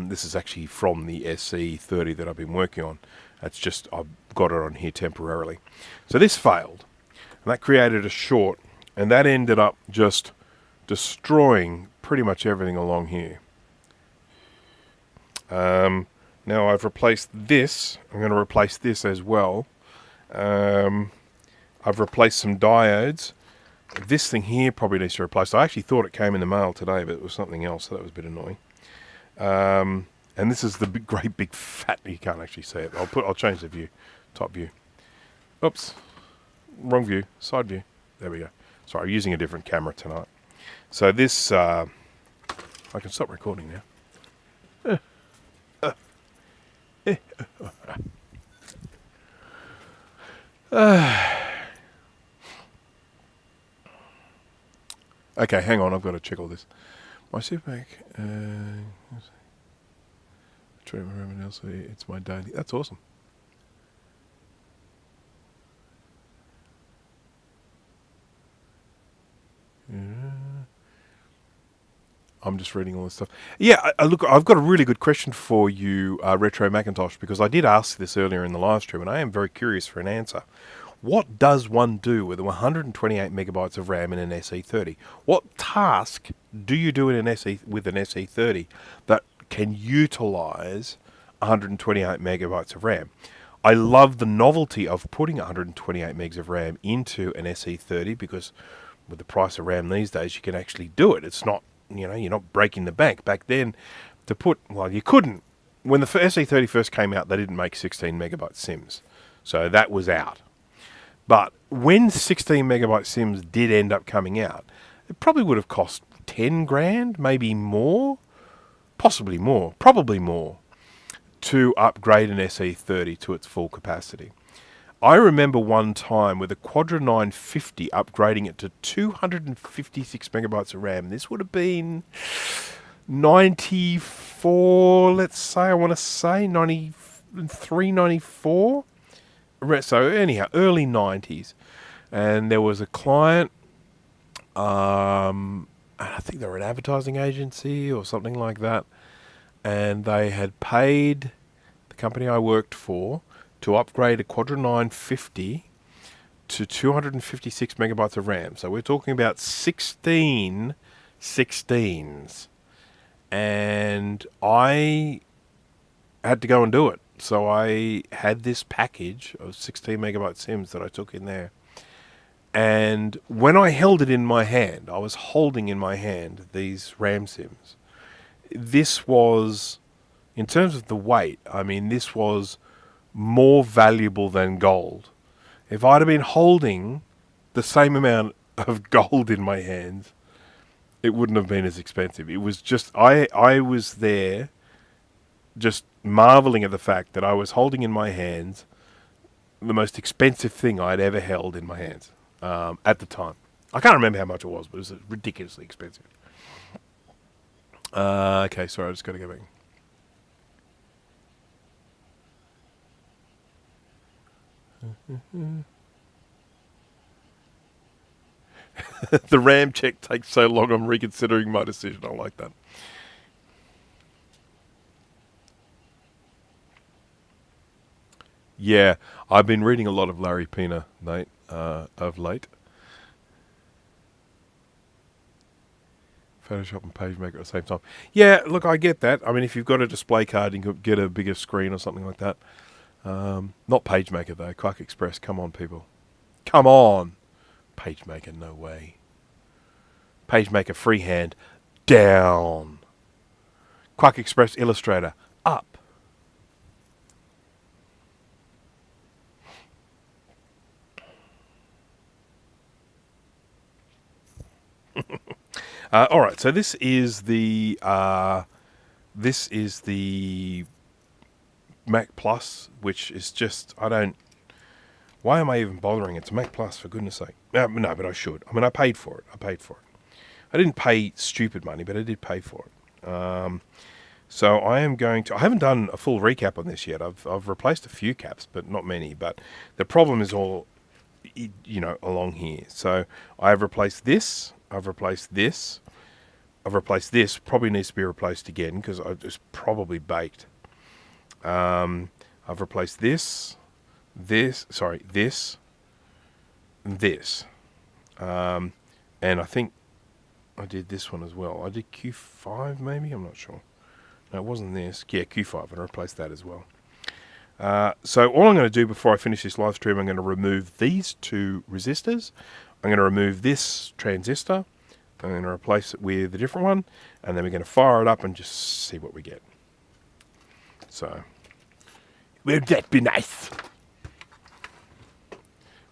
This is actually from the SC30 that I've been working on. That's just, I've got it on here temporarily. So this failed. And that created a short, and that ended up just destroying pretty much everything along here. Now I've replaced this. I'm going to replace this as well. I've replaced some diodes. This thing here probably needs to be replaced. I actually thought it came in the mail today, but it was something else, so that was a bit annoying. And this is the great big fat, you can't actually see it. I'll change the view, top view. Oops. Wrong view, side view. There we go. Sorry, I'm using a different camera tonight. So this, I can stop recording now. Okay, hang on, I've got to check all this. My Supermac, treatment else, it's my daily. That's awesome. I'm just reading all this stuff. Yeah, look, I've got a really good question for you, Retro Macintosh, because I did ask this earlier in the live stream, and I am very curious for an answer. What does one do with 128 megabytes of RAM in an SE30? What task do you do with an SE30 that can utilize 128 megabytes of RAM? I love the novelty of putting 128 megs of RAM into an SE30 because with the price of RAM these days, you can actually do it. It's not, you're not breaking the bank. Back then, you couldn't. When the SE30 first came out, they didn't make 16 megabyte SIMs. So that was out. But when 16 megabyte SIMs did end up coming out, it probably would have cost 10 grand, maybe more, possibly more, probably more, to upgrade an SE30 to its full capacity. I remember one time with a Quadra 950 upgrading it to 256 megabytes of RAM. This would have been 94, let's say, 90, $394. So anyhow, early 90s. And there was a client, I think they were an advertising agency or something like that. And they had paid the company I worked for to upgrade a Quadra 950 to 256 megabytes of RAM. So we're talking about 16 16s. And I had to go and do it. So I had this package of 16 megabyte sims that I took in there. And when I held it in my hand, I was holding in my hand these RAM sims. This was, in terms of the weight, I mean, this was more valuable than gold. If I'd have been holding the same amount of gold in my hands, it wouldn't have been as expensive. It was just, I was there just marveling at the fact that I was holding in my hands the most expensive thing I'd ever held in my hands at the time. I can't remember how much it was, but it was ridiculously expensive. Okay, sorry, I just got to go back. The RAM check takes so long, I'm reconsidering my decision. I like that. Yeah, I've been reading a lot of Larry Pina, Nate, of late. Photoshop and PageMaker at the same time. Yeah, look, I get that. I mean, if you've got a display card, you can get a bigger screen or something like that. Not PageMaker, though. Quark Express, come on, people. Come on. PageMaker, no way. PageMaker freehand, down. Quark Express Illustrator, up. All right, so this is the Mac Plus, which is just, I don't. Why am I even bothering? It's a Mac Plus, for goodness sake. No, but I should. I mean, I paid for it. I didn't pay stupid money, but I did pay for it. So I am going to. I haven't done a full recap on this yet. I've replaced a few caps, but not many. But the problem is all, along here. So I have replaced this. I've replaced this. I've replaced this. Probably needs to be replaced again because it's probably baked. I've replaced this, this, and this. And I think I did this one as well. I did Q5 maybe? I'm not sure. No, it wasn't this. Yeah, Q5. And I replaced that as well. So all I'm going to do before I finish this live stream, I'm going to remove these two resistors. I'm going to remove this transistor. I'm going to replace it with a different one. And then we're going to fire it up and just see what we get. So, won't that be nice?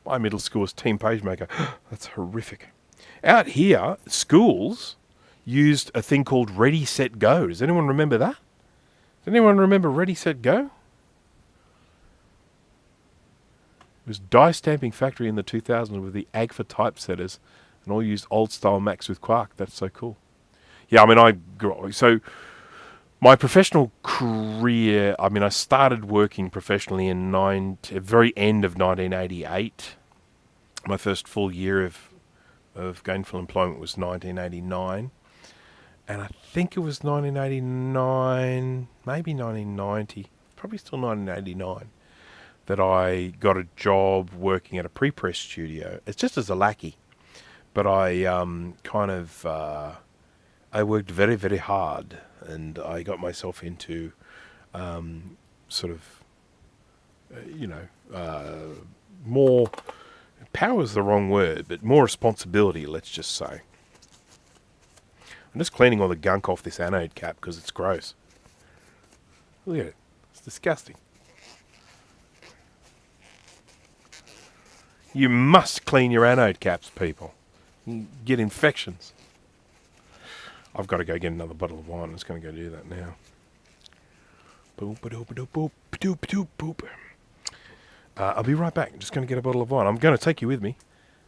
My middle school was Team PageMaker. That's horrific. Out here, schools used a thing called Ready, Set, Go. Does anyone remember that? Does anyone remember Ready, Set, Go? It was Die Stamping Factory in the 2000s with the AGFA typesetters, and all used old-style Macs with Quark. That's so cool. Yeah, I mean, so my professional career, I mean, I started working professionally in very end of 1988. My first full year of gainful employment was 1989. And I think it was 1989, maybe 1990, probably still 1989, that I got a job working at a pre-press studio. It's just as a lackey. But I I worked very, very hard, and I got myself into more, power is the wrong word, but more responsibility, let's just say. I'm just cleaning all the gunk off this anode cap because it's gross. Look at it. It's disgusting. You must clean your anode caps, people. You get infections. I've got to go get another bottle of wine. I'm just going to go do that now. Boop. I'll be right back. I'm just going to get a bottle of wine. I'm going to take you with me.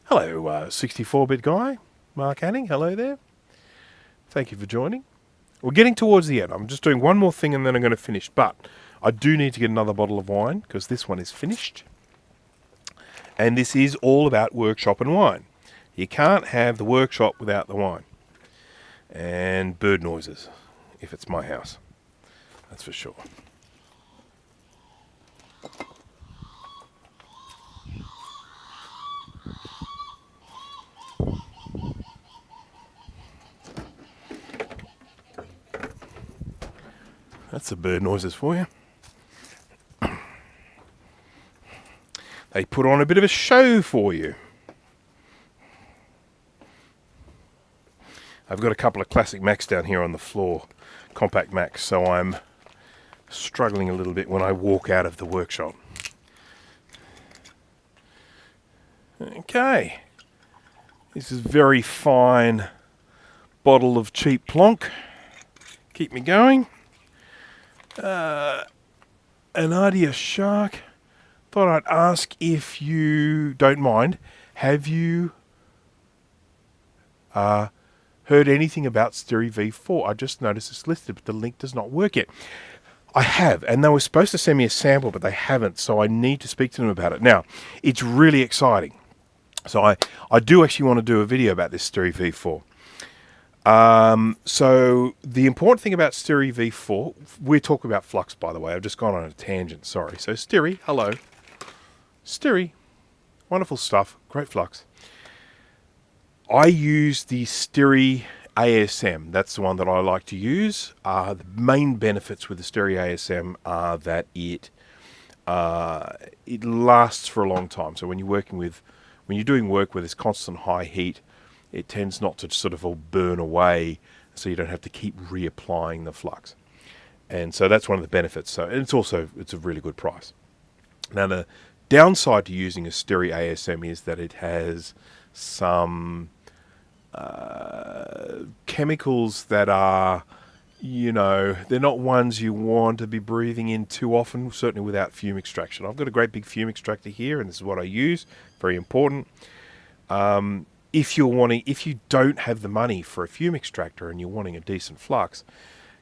Hello, 64-bit guy. Mark Hanning, hello there. Thank you for joining. We're getting towards the end. I'm just doing one more thing and then I'm going to finish. But I do need to get another bottle of wine because this one is finished. And this is all about workshop and wine. You can't have the workshop without the wine. And bird noises, if it's my house. That's for sure. That's the bird noises for you. They put on a bit of a show for you. I've got a couple of classic Macs down here on the floor, compact Macs, so I'm struggling a little bit when I walk out of the workshop. Okay. This is very fine bottle of cheap plonk. Keep me going. An Ardia Shark. Thought I'd ask if you don't mind. Have you heard anything about Stereo V4? I just noticed it's listed, but the link does not work yet. I have, and they were supposed to send me a sample, but they haven't, so I need to speak to them about it. Now, it's really exciting. So I do actually want to do a video about this Stereo V4. So the important thing about Stereo V4, we're talking about flux, by the way. I've just gone on a tangent, sorry. So Stereo, hello. Stereo, wonderful stuff, great flux. I use the Stereo ASM. That's the one that I like to use. The main benefits with the Stereo ASM are that it lasts for a long time. So when you're doing work with this constant high heat, it tends not to sort of all burn away, so you don't have to keep reapplying the flux. And so that's one of the benefits. So and it's a really good price. Now the downside to using a Stereo ASM is that it has some chemicals that are, they're not ones you want to be breathing in too often, certainly without fume extraction. I've got a great big fume extractor here, and this is what I use. Very important. If you don't have the money for a fume extractor and you're wanting a decent flux,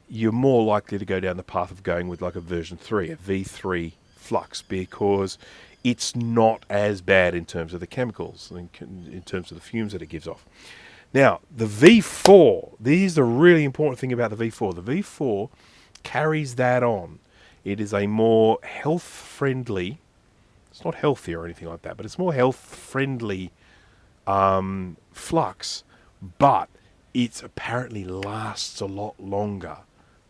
you're more likely to go down the path of going with like a version 3, a V3 flux, because it's not as bad in terms of the chemicals, in terms of the fumes that it gives off. Now, the V4, this is the really important thing about the V4. The V4 carries that on. It is a more health-friendly, it's not healthy or anything like that, but it's more health-friendly flux, but it apparently lasts a lot longer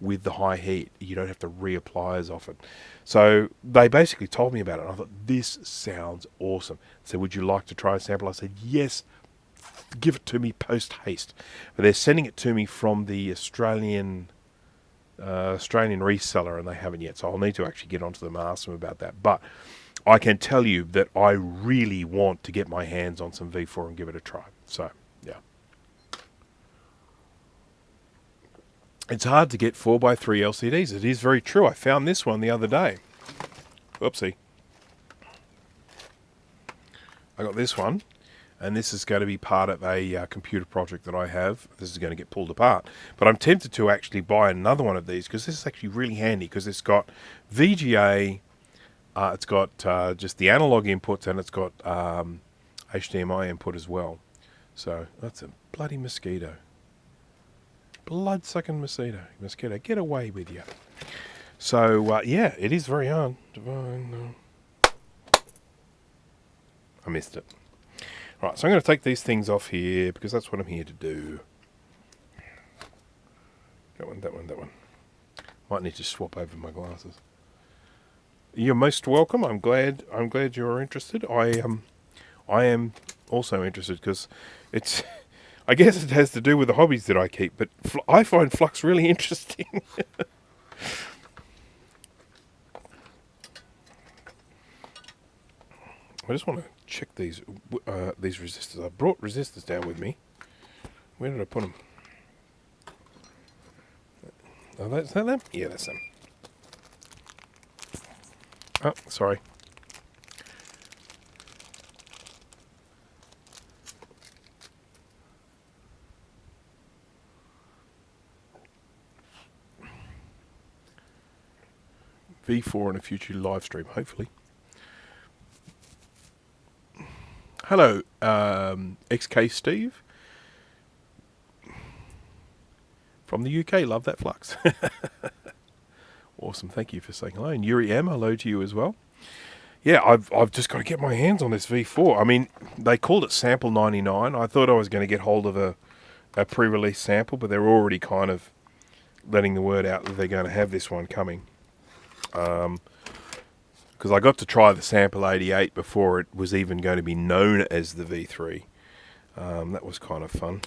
with the high heat. You don't have to reapply as often. So they basically told me about it, and I thought, this sounds awesome. So would you like to try a sample? I said, yes, give it to me post-haste. But they're sending it to me from the Australian reseller, and they haven't yet. So I'll need to actually get onto them and ask them about that. But I can tell you that I really want to get my hands on some V4 and give it a try. So, yeah. It's hard to get 4x3 LCDs. It is very true. I found this one the other day. Oopsie. I got this one, and this is going to be part of a computer project that I have. This is going to get pulled apart. But I'm tempted to actually buy another one of these, because this is actually really handy, because it's got VGA, it's got just the analog inputs, and it's got HDMI input as well. So that's a bloody mosquito. Blood-sucking mosquito. Mosquito, get away with you. So, yeah, it is very hard. I missed it. Right, so I'm going to take these things off here, because that's what I'm here to do. That one, that one, that one. Might need to swap over my glasses. You're most welcome. I'm glad you're interested. I am also interested, because it's... I guess it has to do with the hobbies that I keep, but I find flux really interesting. I just want to check these resistors. I brought resistors down with me. Where did I put them? Oh, is that them? Yeah, that's them. Oh, sorry. V4 in a future live stream, hopefully. Hello, XK Steve from the UK. Love that flux. Awesome. Thank you for saying hello. And Yuri M, hello to you as well. Yeah, I've just got to get my hands on this V4. I mean, they called it Sample 99. I thought I was going to get hold of a pre-release sample, but they're already kind of letting the word out that they're going to have this one coming. Because I got to try the Sample 88 before it was even going to be known as the V3. That was kind of fun.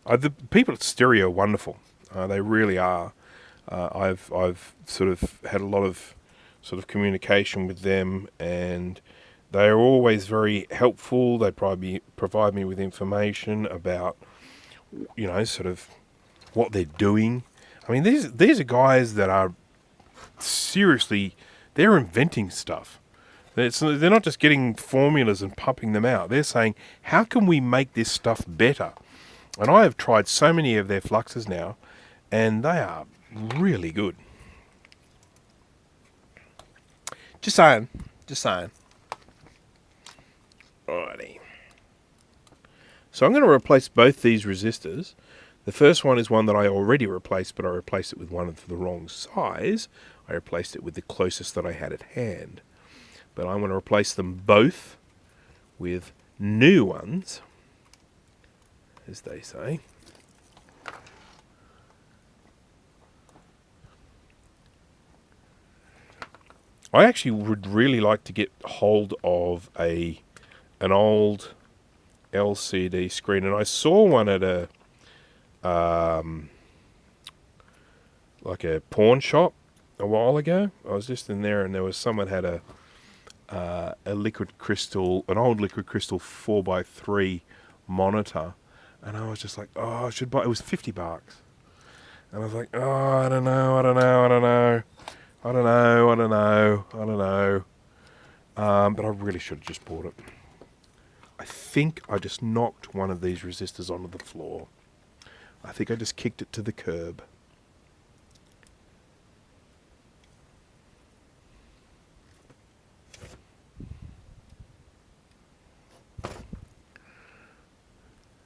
The people at Stereo are wonderful. They really are. I've sort of had a lot of sort of communication with them, and they are always very helpful. They provide me with information about, you know, sort of what they're doing. I mean, these are guys that are seriously, they're inventing stuff. They're not just getting formulas and pumping them out. They're saying, how can we make this stuff better? And I have tried so many of their fluxes now, and they are really good. Just saying. Just saying. Alrighty. So I'm going to replace both these resistors. The first one is one that I already replaced, but I replaced it with one of the wrong size. I replaced it with the closest that I had at hand. But I'm going to replace them both with new ones, as they say. I actually would really like to get hold of an old LCD screen, and I saw one at a like a pawn shop a while ago. I was just in there, and there was someone had a liquid crystal, an old liquid crystal 4x3 monitor, and I was just like, oh, I should buy. It was $50, and I was like, oh, I don't know. But I really should have just bought it. I think I just knocked one of these resistors onto the floor. I think I just kicked it to the curb.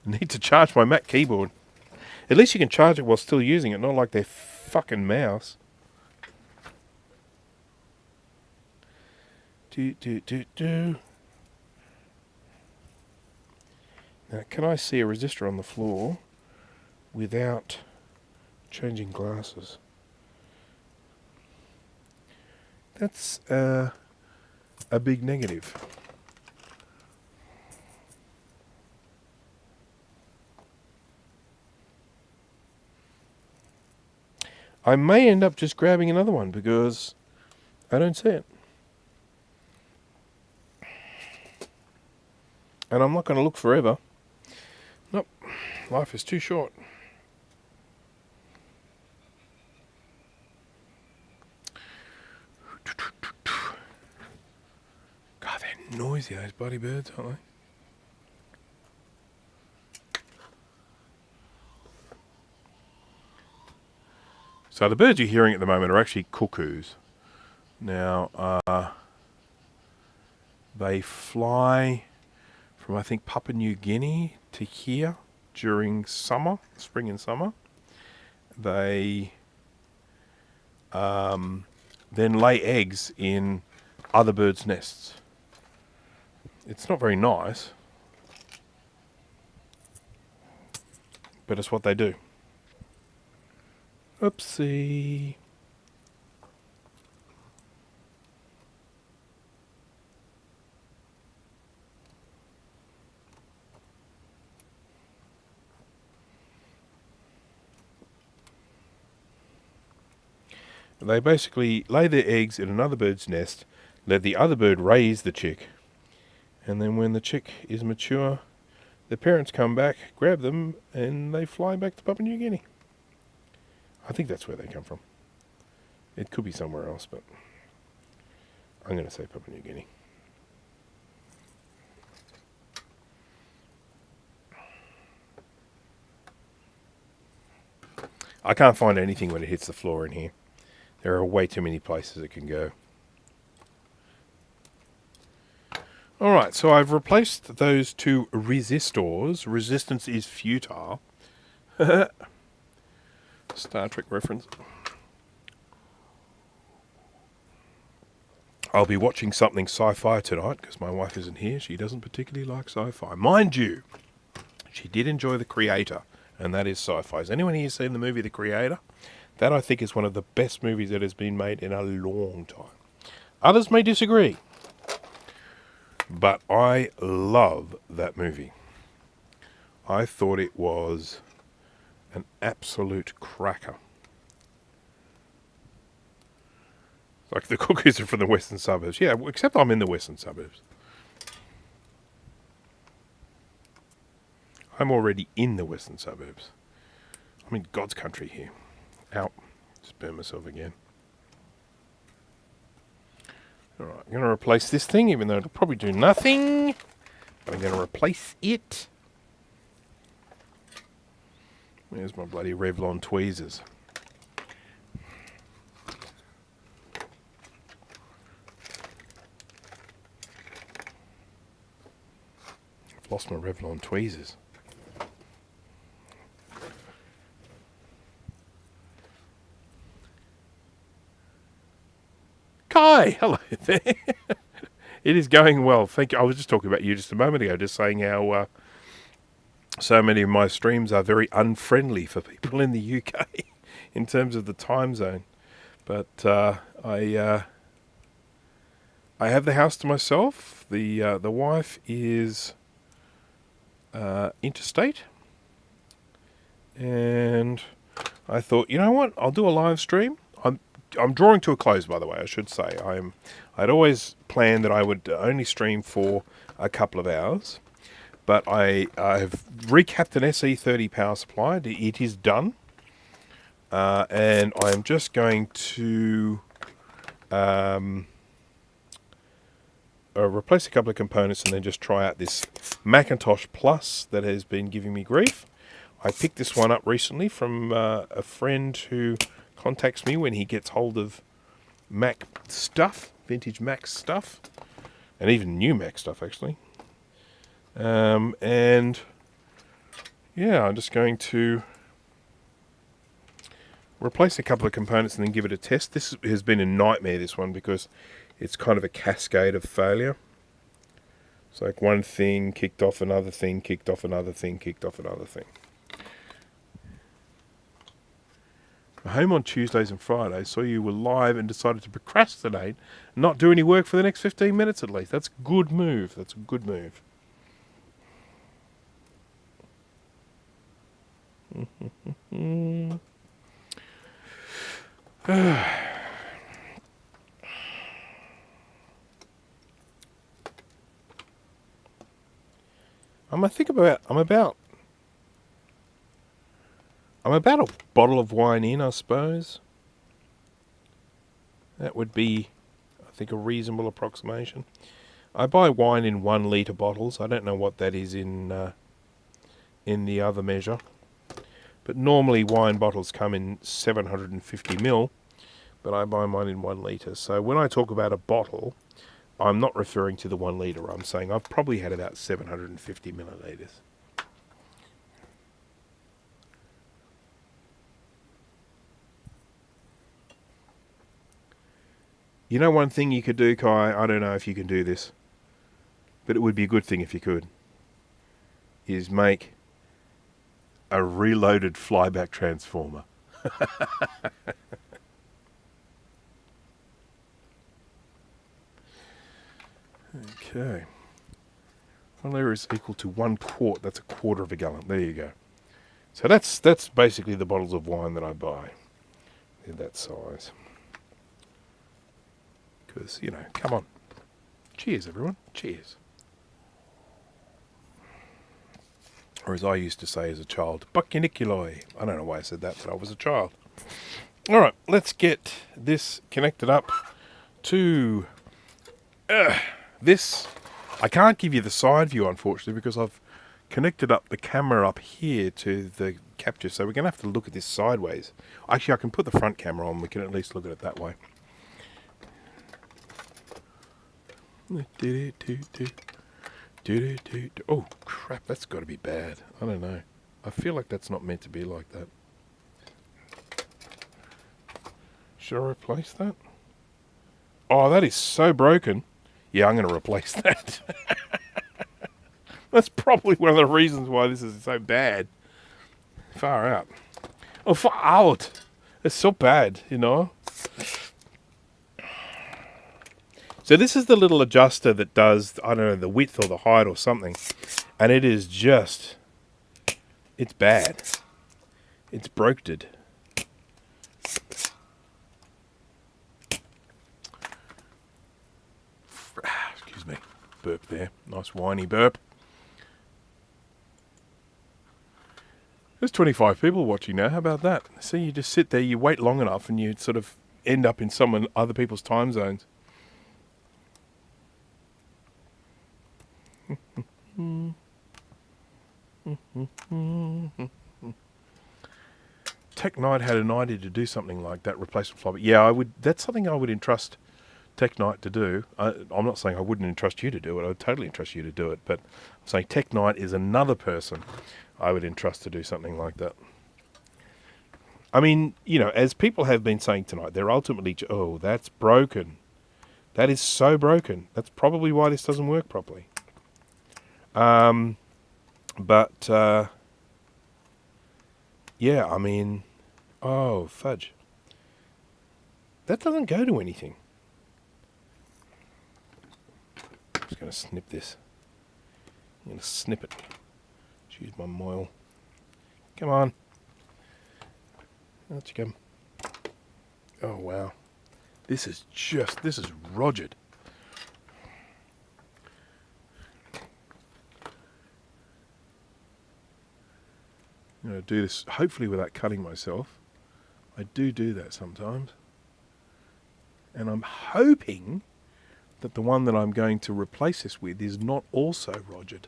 Need to charge my Mac keyboard. At least you can charge it while still using it, not like their fucking mouse. Now, can I see a resistor on the floor without changing glasses? That's a big negative. I may end up just grabbing another one because I don't see it. And I'm not going to look forever. Nope. Life is too short. God, they're noisy, those bloody birds, aren't they? So the birds you're hearing at the moment are actually cuckoos. Now, they fly from, I think, Papua New Guinea to here during summer, spring and summer. They then lay eggs in other birds' nests. It's not very nice, but it's what they do. Oopsie. They basically lay their eggs in another bird's nest, let the other bird raise the chick, and then when the chick is mature, the parents come back, grab them, and they fly back to Papua New Guinea. I think that's where they come from. It could be somewhere else, but I'm going to say Papua New Guinea. I can't find anything when it hits the floor in here. There are way too many places it can go. Alright, so I've replaced those two resistors. Resistance is futile. Star Trek reference. I'll be watching something sci-fi tonight because my wife isn't here. She doesn't particularly like sci-fi. Mind you, she did enjoy The Creator, and that is sci-fi. Has anyone here seen the movie The Creator? That, I think, is one of the best movies that has been made in a long time. Others may disagree, but I love that movie. I thought it was an absolute cracker. Like the cookies are from the western suburbs. Yeah, except I'm in the western suburbs. I'm already in the western suburbs. I'm in God's country here. Out. Just burn myself again. Alright, I'm going to replace this thing, even though it'll probably do nothing. But I'm going to replace it. There's my bloody Revlon tweezers. I've lost my Revlon tweezers. Kai, hello there. It is going well. Thank you. I was just talking about you just a moment ago, just saying how so many of my streams are very unfriendly for people in the UK in terms of the time zone. But I have the house to myself. The wife is interstate, and I thought, you know what? I'll do a live stream. I'm drawing to a close, by the way, I should say. I'd always planned that I would only stream for a couple of hours, but I have recapped an SE30 power supply. It is done, and I'm just going to replace a couple of components and then just try out this Macintosh Plus that has been giving me grief. I picked this one up recently from a friend who contacts me when he gets hold of Mac stuff, vintage Mac stuff, and even new Mac stuff, actually. And yeah, I'm just going to replace a couple of components and then give it a test. This has been a nightmare, this one, because it's kind of a cascade of failure. It's like one thing kicked off another thing, kicked off another thing, kicked off another thing. Home on Tuesdays and Fridays, saw you were live and decided to procrastinate and not do any work for the next 15 minutes at least. That's a good move. That's a good move. I'm about a bottle of wine in, I suppose. That would be, I think, a reasonable approximation. I buy wine in 1 litre bottles. I don't know what that is in the other measure. But normally wine bottles come in 750 ml, but I buy mine in 1 litre. So when I talk about a bottle, I'm not referring to the 1 litre. I'm saying I've probably had about 750 millilitres. You know one thing you could do, Kai? I don't know if you can do this, but it would be a good thing if you could, is make a reloaded flyback transformer. Okay. 1 litre is equal to 1 quart. That's a quarter of a gallon. There you go. So that's basically the bottles of wine that I buy. They're that size. Because, you know, come on. Cheers, everyone. Cheers. Or as I used to say as a child, Buckiniculoi. I don't know why I said that, but I was a child. All right, let's get this connected up to this. I can't give you the side view, unfortunately, because I've connected up the camera up here to the capture, so we're going to have to look at this sideways. Actually, I can put the front camera on. We can at least look at it that way. Oh, crap, that's got to be bad. I don't know. I feel like that's not meant to be like that. Should I replace that? Oh, that is so broken. Yeah, I'm going to replace that. That's probably one of the reasons why this is so bad. Far out. Oh, far out. It's so bad, you know. So this is the little adjuster that does, I don't know, the width or the height or something. And it is just, it's bad. It's broked. Excuse me. Burp there. Nice whiny burp. There's 25 people watching now. How about that? See, you just sit there, you wait long enough, and you sort of end up in other people's time zones. Tech Knight had an idea to do something like that, replacement floppy. Yeah, I would. That's something I would entrust Tech Knight to do. I'm not saying I wouldn't entrust you to do it. I would totally entrust you to do it. But I'm saying Tech Knight is another person I would entrust to do something like that. I mean, you know, as people have been saying tonight, they're ultimately, oh, that's broken. That is so broken. That's probably why this doesn't work properly. Yeah, I mean, oh, fudge. That doesn't go to anything. I'm just going to snip this. I'm going to snip it. Just use my moil. Come on. Out you come. Oh, wow. This is Rogered. I'm going to do this hopefully without cutting myself. I do that sometimes. And I'm hoping that the one that I'm going to replace this with is not also Rogered.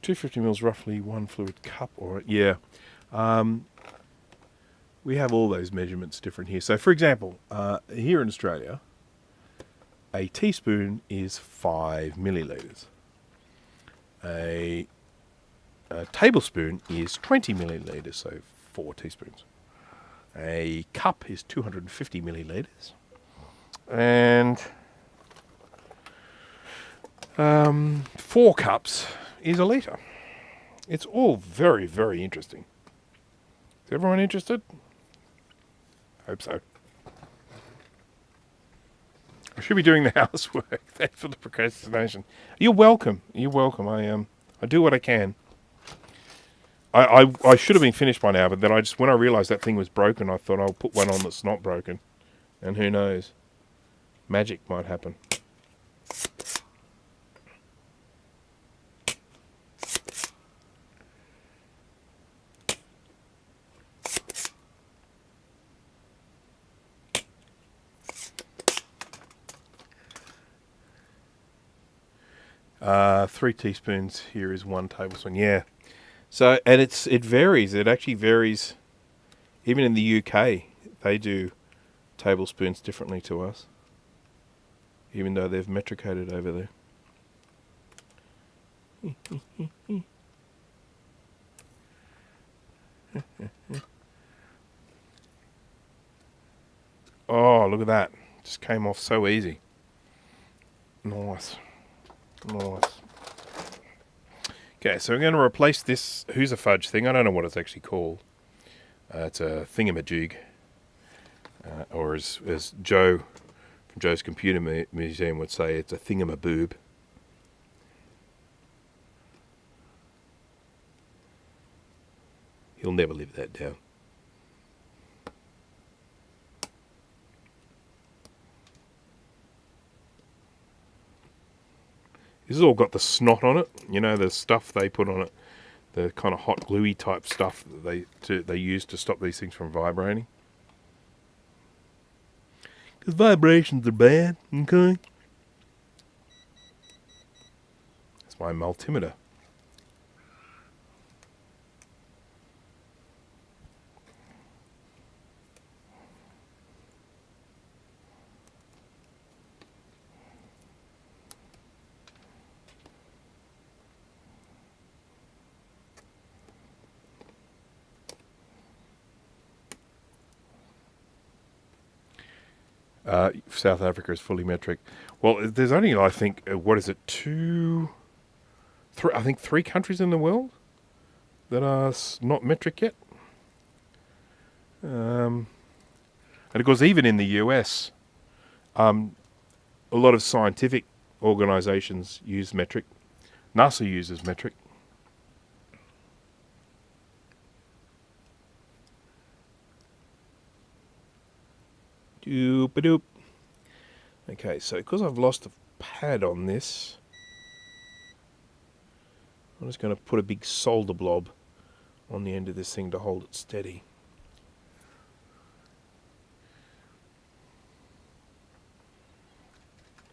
250 mils, roughly one fluid cup, or yeah. We have all those measurements different here. So, for example, here in Australia, a teaspoon is 5 millilitres. A tablespoon is 20 millilitres, so 4 teaspoons. A cup is 250 millilitres. And 4 cups is a litre. It's all very, very interesting. Is everyone interested? Hope so. I should be doing the housework. Thanks for the procrastination. You're welcome. You're welcome. I do what I can. I should have been finished by now, but then when I realised that thing was broken, I thought I'll put one on that's not broken. And who knows? Magic might happen. Three teaspoons here is 1 tablespoon. Yeah. So, and it varies. It actually varies. Even in the UK, they do tablespoons differently to us. Even though they've metricated over there. Oh, look at that. Just came off so easy. Nice. Nice. Okay, so we're going to replace this Who's a Fudge thing. I don't know what it's actually called. It's a thingamajig. Or as Joe from Joe's Computer Museum would say, it's a thingamaboob. He'll never live that down. This has all got the snot on it, you know, the stuff they put on it, the kind of hot gluey type stuff that they use to stop these things from vibrating. Because vibrations are bad, okay? my multimeter. South Africa is fully metric. Well, there's only, I think, what is it, I think 3 countries in the world that are not metric yet. And of course, even in the US, a lot of scientific organizations use metric. NASA uses metric. Doop-a-doop. Okay, so because I've lost a pad on this, I'm just going to put a big solder blob on the end of this thing to hold it steady.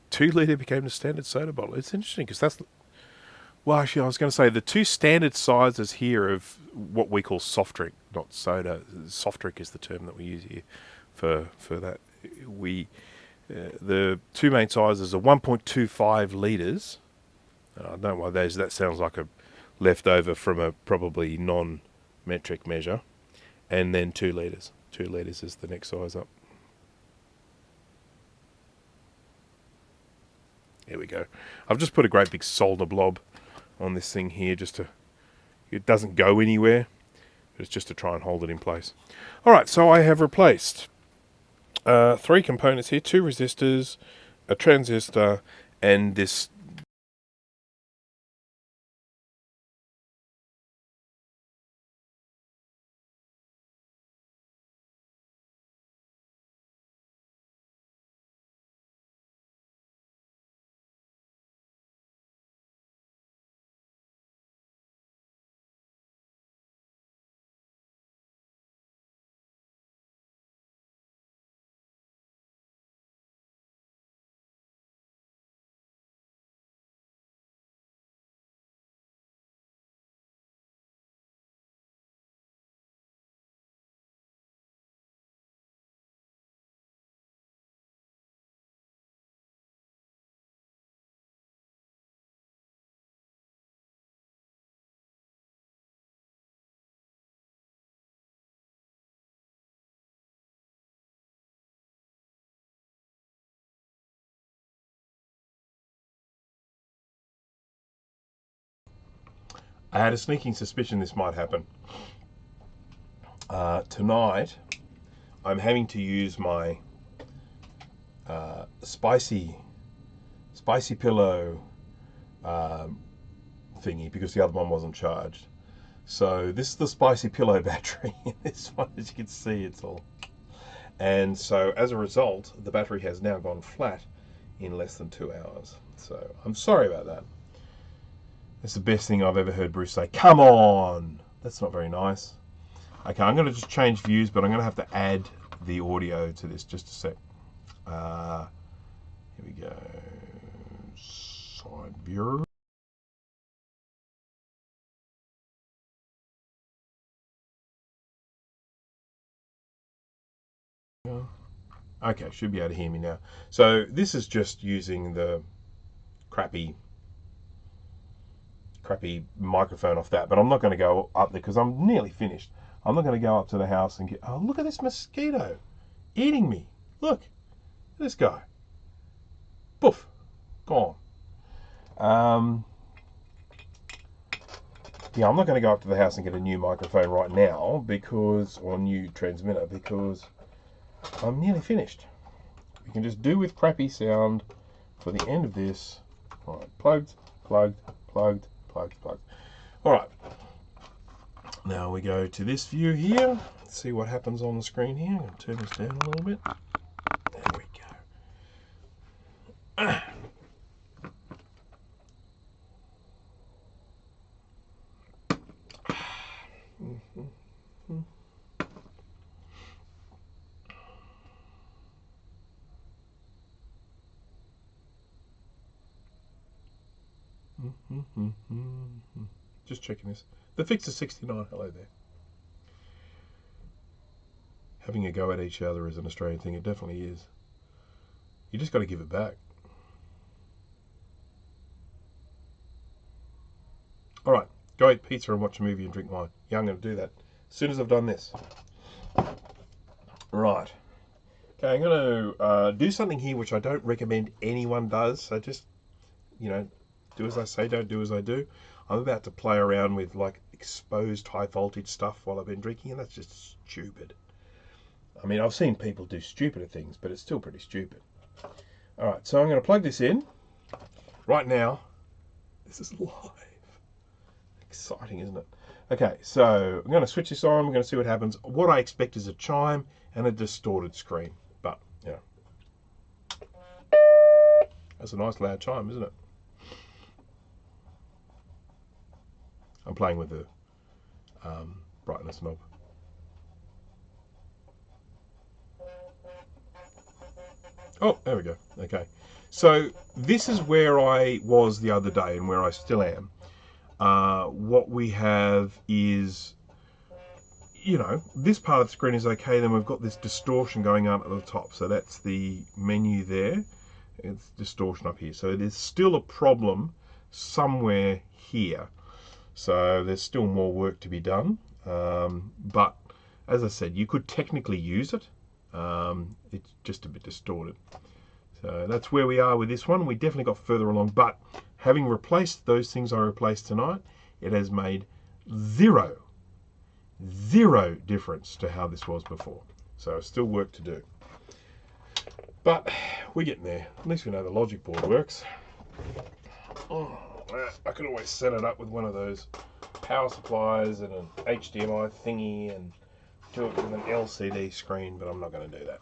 Two-litre became the standard soda bottle. It's interesting because that's... Well, actually, I was going to say the 2 standard sizes here of what we call soft drink, not soda. Soft drink is the term that we use here for that. The 2 main sizes are 1.25 litres. I don't know why that sounds like a leftover from a probably non-metric measure. And then 2 litres. 2 litres is the next size up. There we go. I've just put a great big solder blob on this thing here just to... It doesn't go anywhere. It's just to try and hold it in place. Alright, so I have replaced 3 components here. 2 resistors, a transistor, and this... I had a sneaking suspicion this might happen. Tonight, I'm having to use my spicy pillow thingy because the other one wasn't charged. So this is the spicy pillow battery. This one, as you can see, it's all... And so as a result, the battery has now gone flat in less than 2 hours. So I'm sorry about that. That's the best thing I've ever heard Bruce say. Come on! That's not very nice. Okay, I'm going to just change views, but I'm going to have to add the audio to this. Just a sec. Here we go. Side view. Okay, should be able to hear me now. So this is just using the crappy microphone off that, but I'm not going to go up there because I'm nearly finished. I'm not going to go up to the house and get... Oh, look at this mosquito eating me. Look, this guy. Poof, gone. Yeah, I'm not going to go up to the house and get a new microphone right now or a new transmitter because I'm nearly finished. We can just do with crappy sound for the end of this. All right, plugged. All right. Now we go to this view here. Let's see what happens on the screen here. I'm going to turn this down a little bit. There we go. Just checking this. The fix is 69. Hello there. Having a go at each other is an Australian thing. It definitely is. You just got to give it back. All right, go eat pizza and watch a movie and drink wine. Yeah, I'm going to do that as soon as I've done this. Right. Okay, I'm going to do something here which I don't recommend anyone does. So just, you know, do as I say, don't do as I do. I'm about to play around with like exposed high voltage stuff while I've been drinking, and that's just stupid. I mean, I've seen people do stupider things, but it's still pretty stupid. All right, so I'm going to plug this in right now. This is live. Exciting, isn't it? Okay, so I'm going to switch this on. We're going to see what happens. What I expect is a chime and a distorted screen, but you know, that's a nice loud chime, isn't it? I'm playing with the brightness knob. Oh, there we go. Okay. So this is where I was the other day and where I still am. What we have is, you know, this part of the screen is okay. Then we've got this distortion going on at the top. So that's the menu there. It's distortion up here. So there's still a problem somewhere here. So there's still more work to be done. But as I said, you could technically use it. It's just a bit distorted. So that's where we are with this one. We definitely got further along, but having replaced those things I replaced tonight, it has made zero difference to how this was before. So still work to do. But we're getting there. At least we know the logic board works. Oh, I could always set it up with one of those power supplies and an HDMI thingy and do it with an LCD screen, but I'm not going to do that.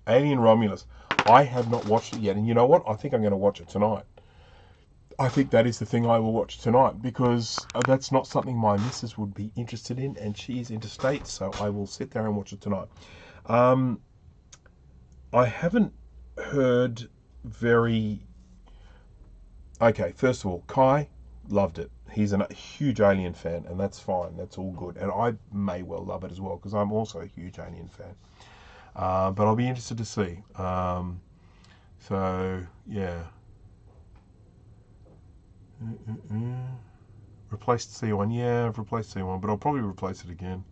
Alien Romulus. I have not watched it yet, and you know what? I think I'm going to watch it tonight. I think that is the thing I will watch tonight, because that's not something my missus would be interested in, and she is interstate, so I will sit there and watch it tonight. I haven't heard very... Okay, first of all, Kai loved it. He's a huge Alien fan, and that's fine. That's all good. And I may well love it as well, because I'm also a huge Alien fan. But I'll be interested to see. So, yeah. Replaced C1. Yeah, I've replaced C1, but I'll probably replace it again.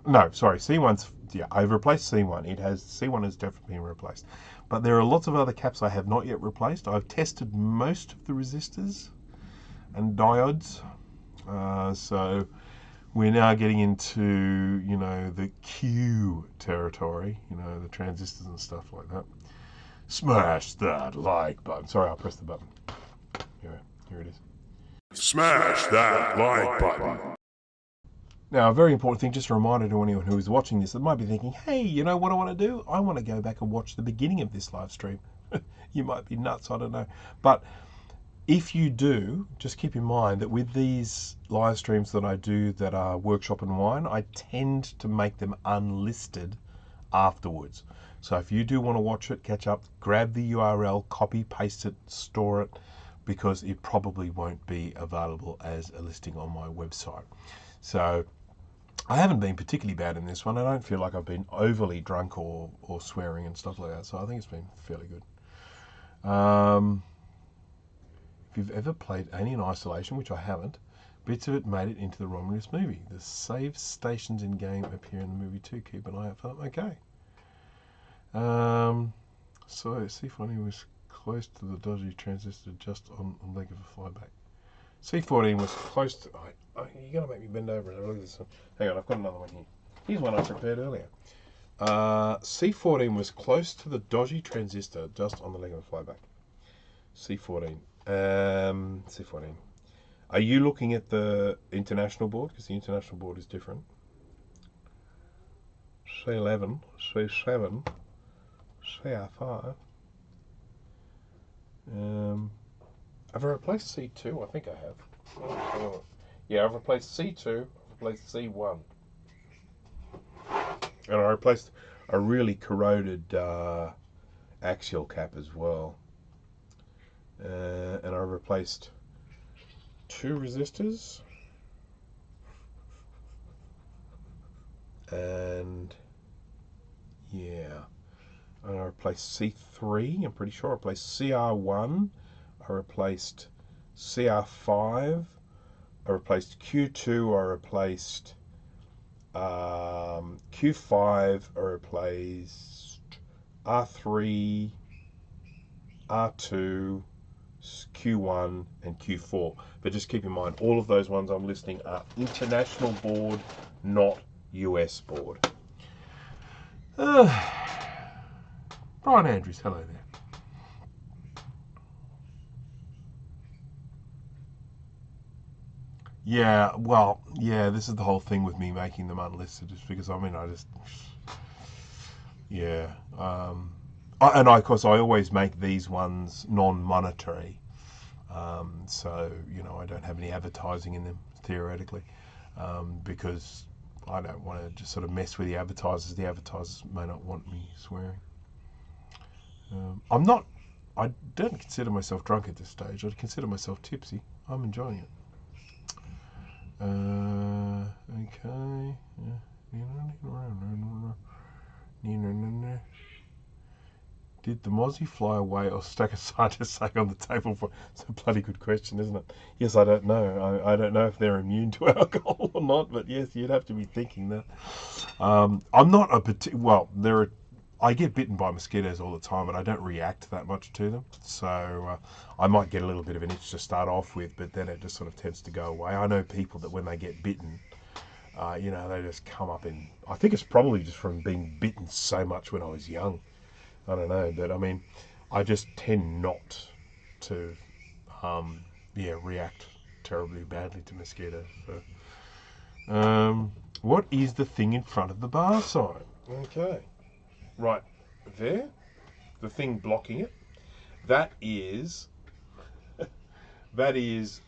No, sorry, C1's... Yeah, I've replaced C1. C1 has definitely been replaced. But there are lots of other caps I have not yet replaced. I've tested most of the resistors and diodes. So we're now getting into, you know, the Q territory, you know, the transistors and stuff like that. Smash that like button. Sorry, I'll press the button. Here it is. Smash that like button. Now, a very important thing, just a reminder to anyone who is watching this that might be thinking, hey, you know what I want to do? I want to go back and watch the beginning of this live stream. You might be nuts, I don't know. But if you do, just keep in mind that with these live streams that I do that are workshop and wine, I tend to make them unlisted afterwards. So if you do want to watch it, catch up, grab the URL, copy, paste it, store it, because it probably won't be available as a listing on my website. So I haven't been particularly bad in this one. I don't feel like I've been overly drunk or swearing and stuff like that. So I think it's been fairly good. If you've ever played Alien Isolation, which I haven't, bits of it made it into the Romulus movie. The save stations in game appear in the movie too. Keep an eye out for them. Okay. So C14 was close to the dodgy transistor just on leg of a flyback. C14 was close to... you're going to make me bend over and have a look at this one. Hang on, I've got another one here. Here's one I prepared earlier. C14 was close to the dodgy transistor just on the leg of a flyback. C14. C14. Are you looking at the international board? Because the international board is different. C11, C7, CR5. Have I replaced C2? I think I have. Yeah, I've replaced C2, I've replaced C1. And I replaced a really corroded axial cap as well. And I replaced 2 resistors. And yeah, and I replaced C3. I'm pretty sure I replaced CR1. I replaced CR5. I replaced Q2. I replaced Q5. I replaced R3, R2, Q1, and Q4. But just keep in mind, all of those ones I'm listing are international board, not US board. Brian Andrews, hello there. Yeah, well, yeah, this is the whole thing with me making them unlisted, is because I mean, yeah, and of course I always make these ones non-monetary, so you know I don't have any advertising in them theoretically, because I don't want to just sort of mess with the advertisers. The advertisers may not want me swearing. I don't consider myself drunk at this stage. I consider myself tipsy. I'm enjoying it. Okay. Did the Mozzie fly away or stack a scientist saying on the table? For it's a bloody good question, isn't it? Yes, I don't know. I don't know if they're immune to alcohol or not, but yes, you'd have to be thinking that. I'm not a well. I get bitten by mosquitoes all the time, but I don't react that much to them. So I might get a little bit of an itch to start off with, but then it just sort of tends to go away. I know people that when they get bitten, you know, they just come up in. I think it's probably just from being bitten so much when I was young. I don't know, but I mean, I just tend not to, react terribly badly to mosquitoes. So, what is the thing in front of the bar sign? Okay. Right there, the thing blocking it, that is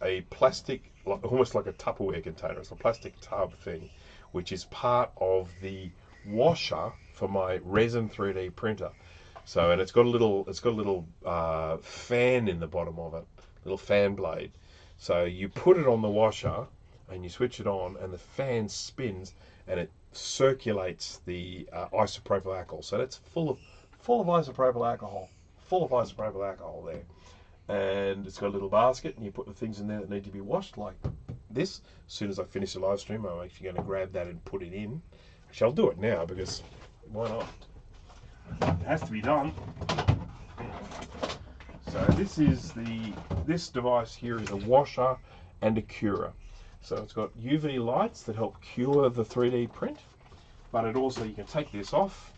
a plastic, almost like a Tupperware container. It's a plastic tub thing, which is part of the washer for my resin 3D printer. So, and it's got a little fan in the bottom of it, little fan blade. So you put it on the washer and you switch it on, and the fan spins and it circulates the isopropyl alcohol. So that's full of isopropyl alcohol, there. And it's got a little basket, and you put the things in there that need to be washed, like this. As soon as I finish the live stream, I'm actually going to grab that and put it in. Actually, I'll do it now because why not? It has to be done. So this device here is a washer and a curer. So it's got UV lights that help cure the 3D print, but it also, you can take this off.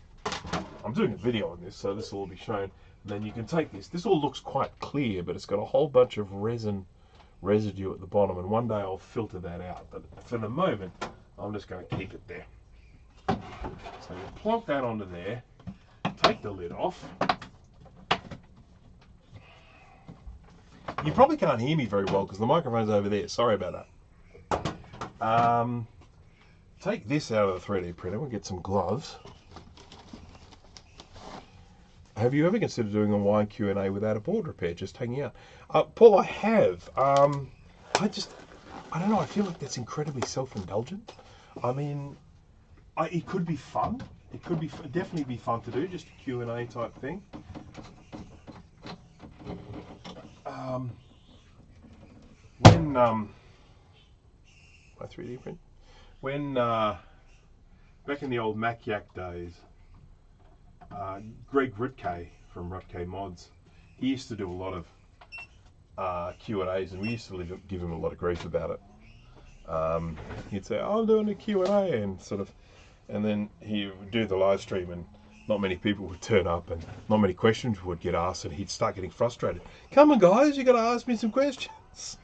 I'm doing a video on this, so this will all be shown. And then you can take this. This all looks quite clear, but it's got a whole bunch of resin residue at the bottom, and one day I'll filter that out. But for the moment, I'm just going to keep it there. So you plonk that onto there, take the lid off. You probably can't hear me very well because the microphone's over there. Sorry about that. Take this out of the 3D printer. We'll get some gloves. Have you ever considered doing a wine Q&A without a board repair, just hanging out? Paul, I have. I don't know. I feel like that's incredibly self-indulgent. I mean, it could be fun. It could be definitely be fun to do, just a Q&A type thing. When my 3D print, when back in the old Mac-Yak days, Greg Rutke from Rutke Mods, he used to do a lot of Q&As, and we used to give him a lot of grief about it. He'd say, "I'm doing a Q&A," and then he would do the live stream, and not many people would turn up, and not many questions would get asked, and he'd start getting frustrated. "Come on, guys, you got to ask me some questions."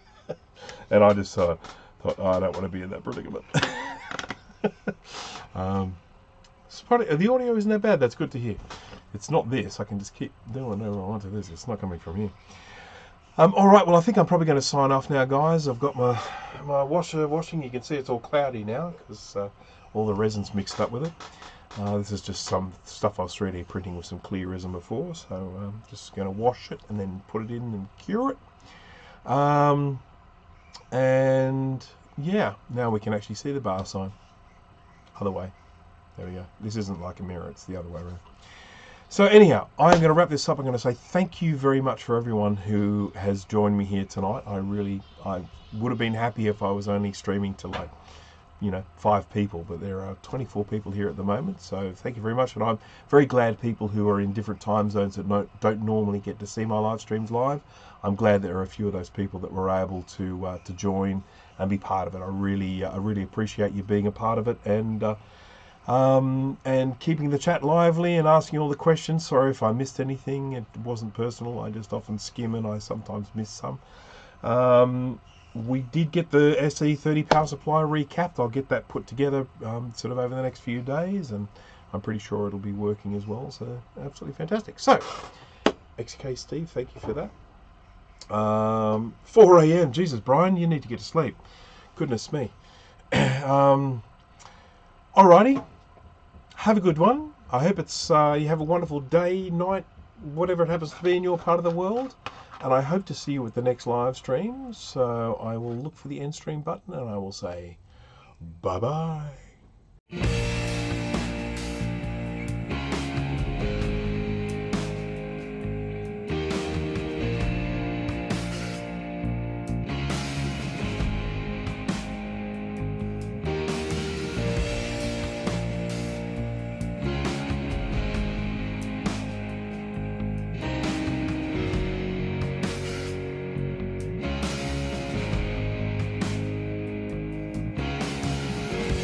And I just thought, oh, I don't want to be in that predicament. The audio isn't that bad. That's good to hear. It's not this. I can just keep doing whatever I want to this. It's not coming from here. All right. Well, I think I'm probably going to sign off now, guys. I've got my washer washing. You can see it's all cloudy now because all the resin's mixed up with it. This is just some stuff I was 3D printing with some clear resin before, so just going to wash it and then put it in and cure it. And yeah, now we can actually see the bar sign. Other way. There we go. This isn't like a mirror, it's the other way around. So anyhow, I'm going to wrap this up. I'm going to say thank you very much for everyone who has joined me here tonight. I would have been happy if I was only streaming to, like, 5 people, but there are 24 people here at the moment, so thank you very much. And I'm very glad people who are in different time zones that don't normally get to see my live streams live, I'm glad there are a few of those people that were able to join and be part of it. I really appreciate you being a part of it, and keeping the chat lively and asking all the questions. Sorry if I missed anything. It wasn't personal. I just often skim and I sometimes miss some. We did get the SE30 power supply recapped. I'll get that put together sort of over the next few days, and I'm pretty sure it'll be working as well. So absolutely fantastic. So XK Steve, thank you for that. 4 a.m. Jesus, Brian, you need to get to sleep. Goodness me. Alrighty. Have a good one. I hope it's you have a wonderful day, night, whatever it happens to be in your part of the world. And I hope to see you at the next live stream. So I will look for the end stream button and I will say bye-bye.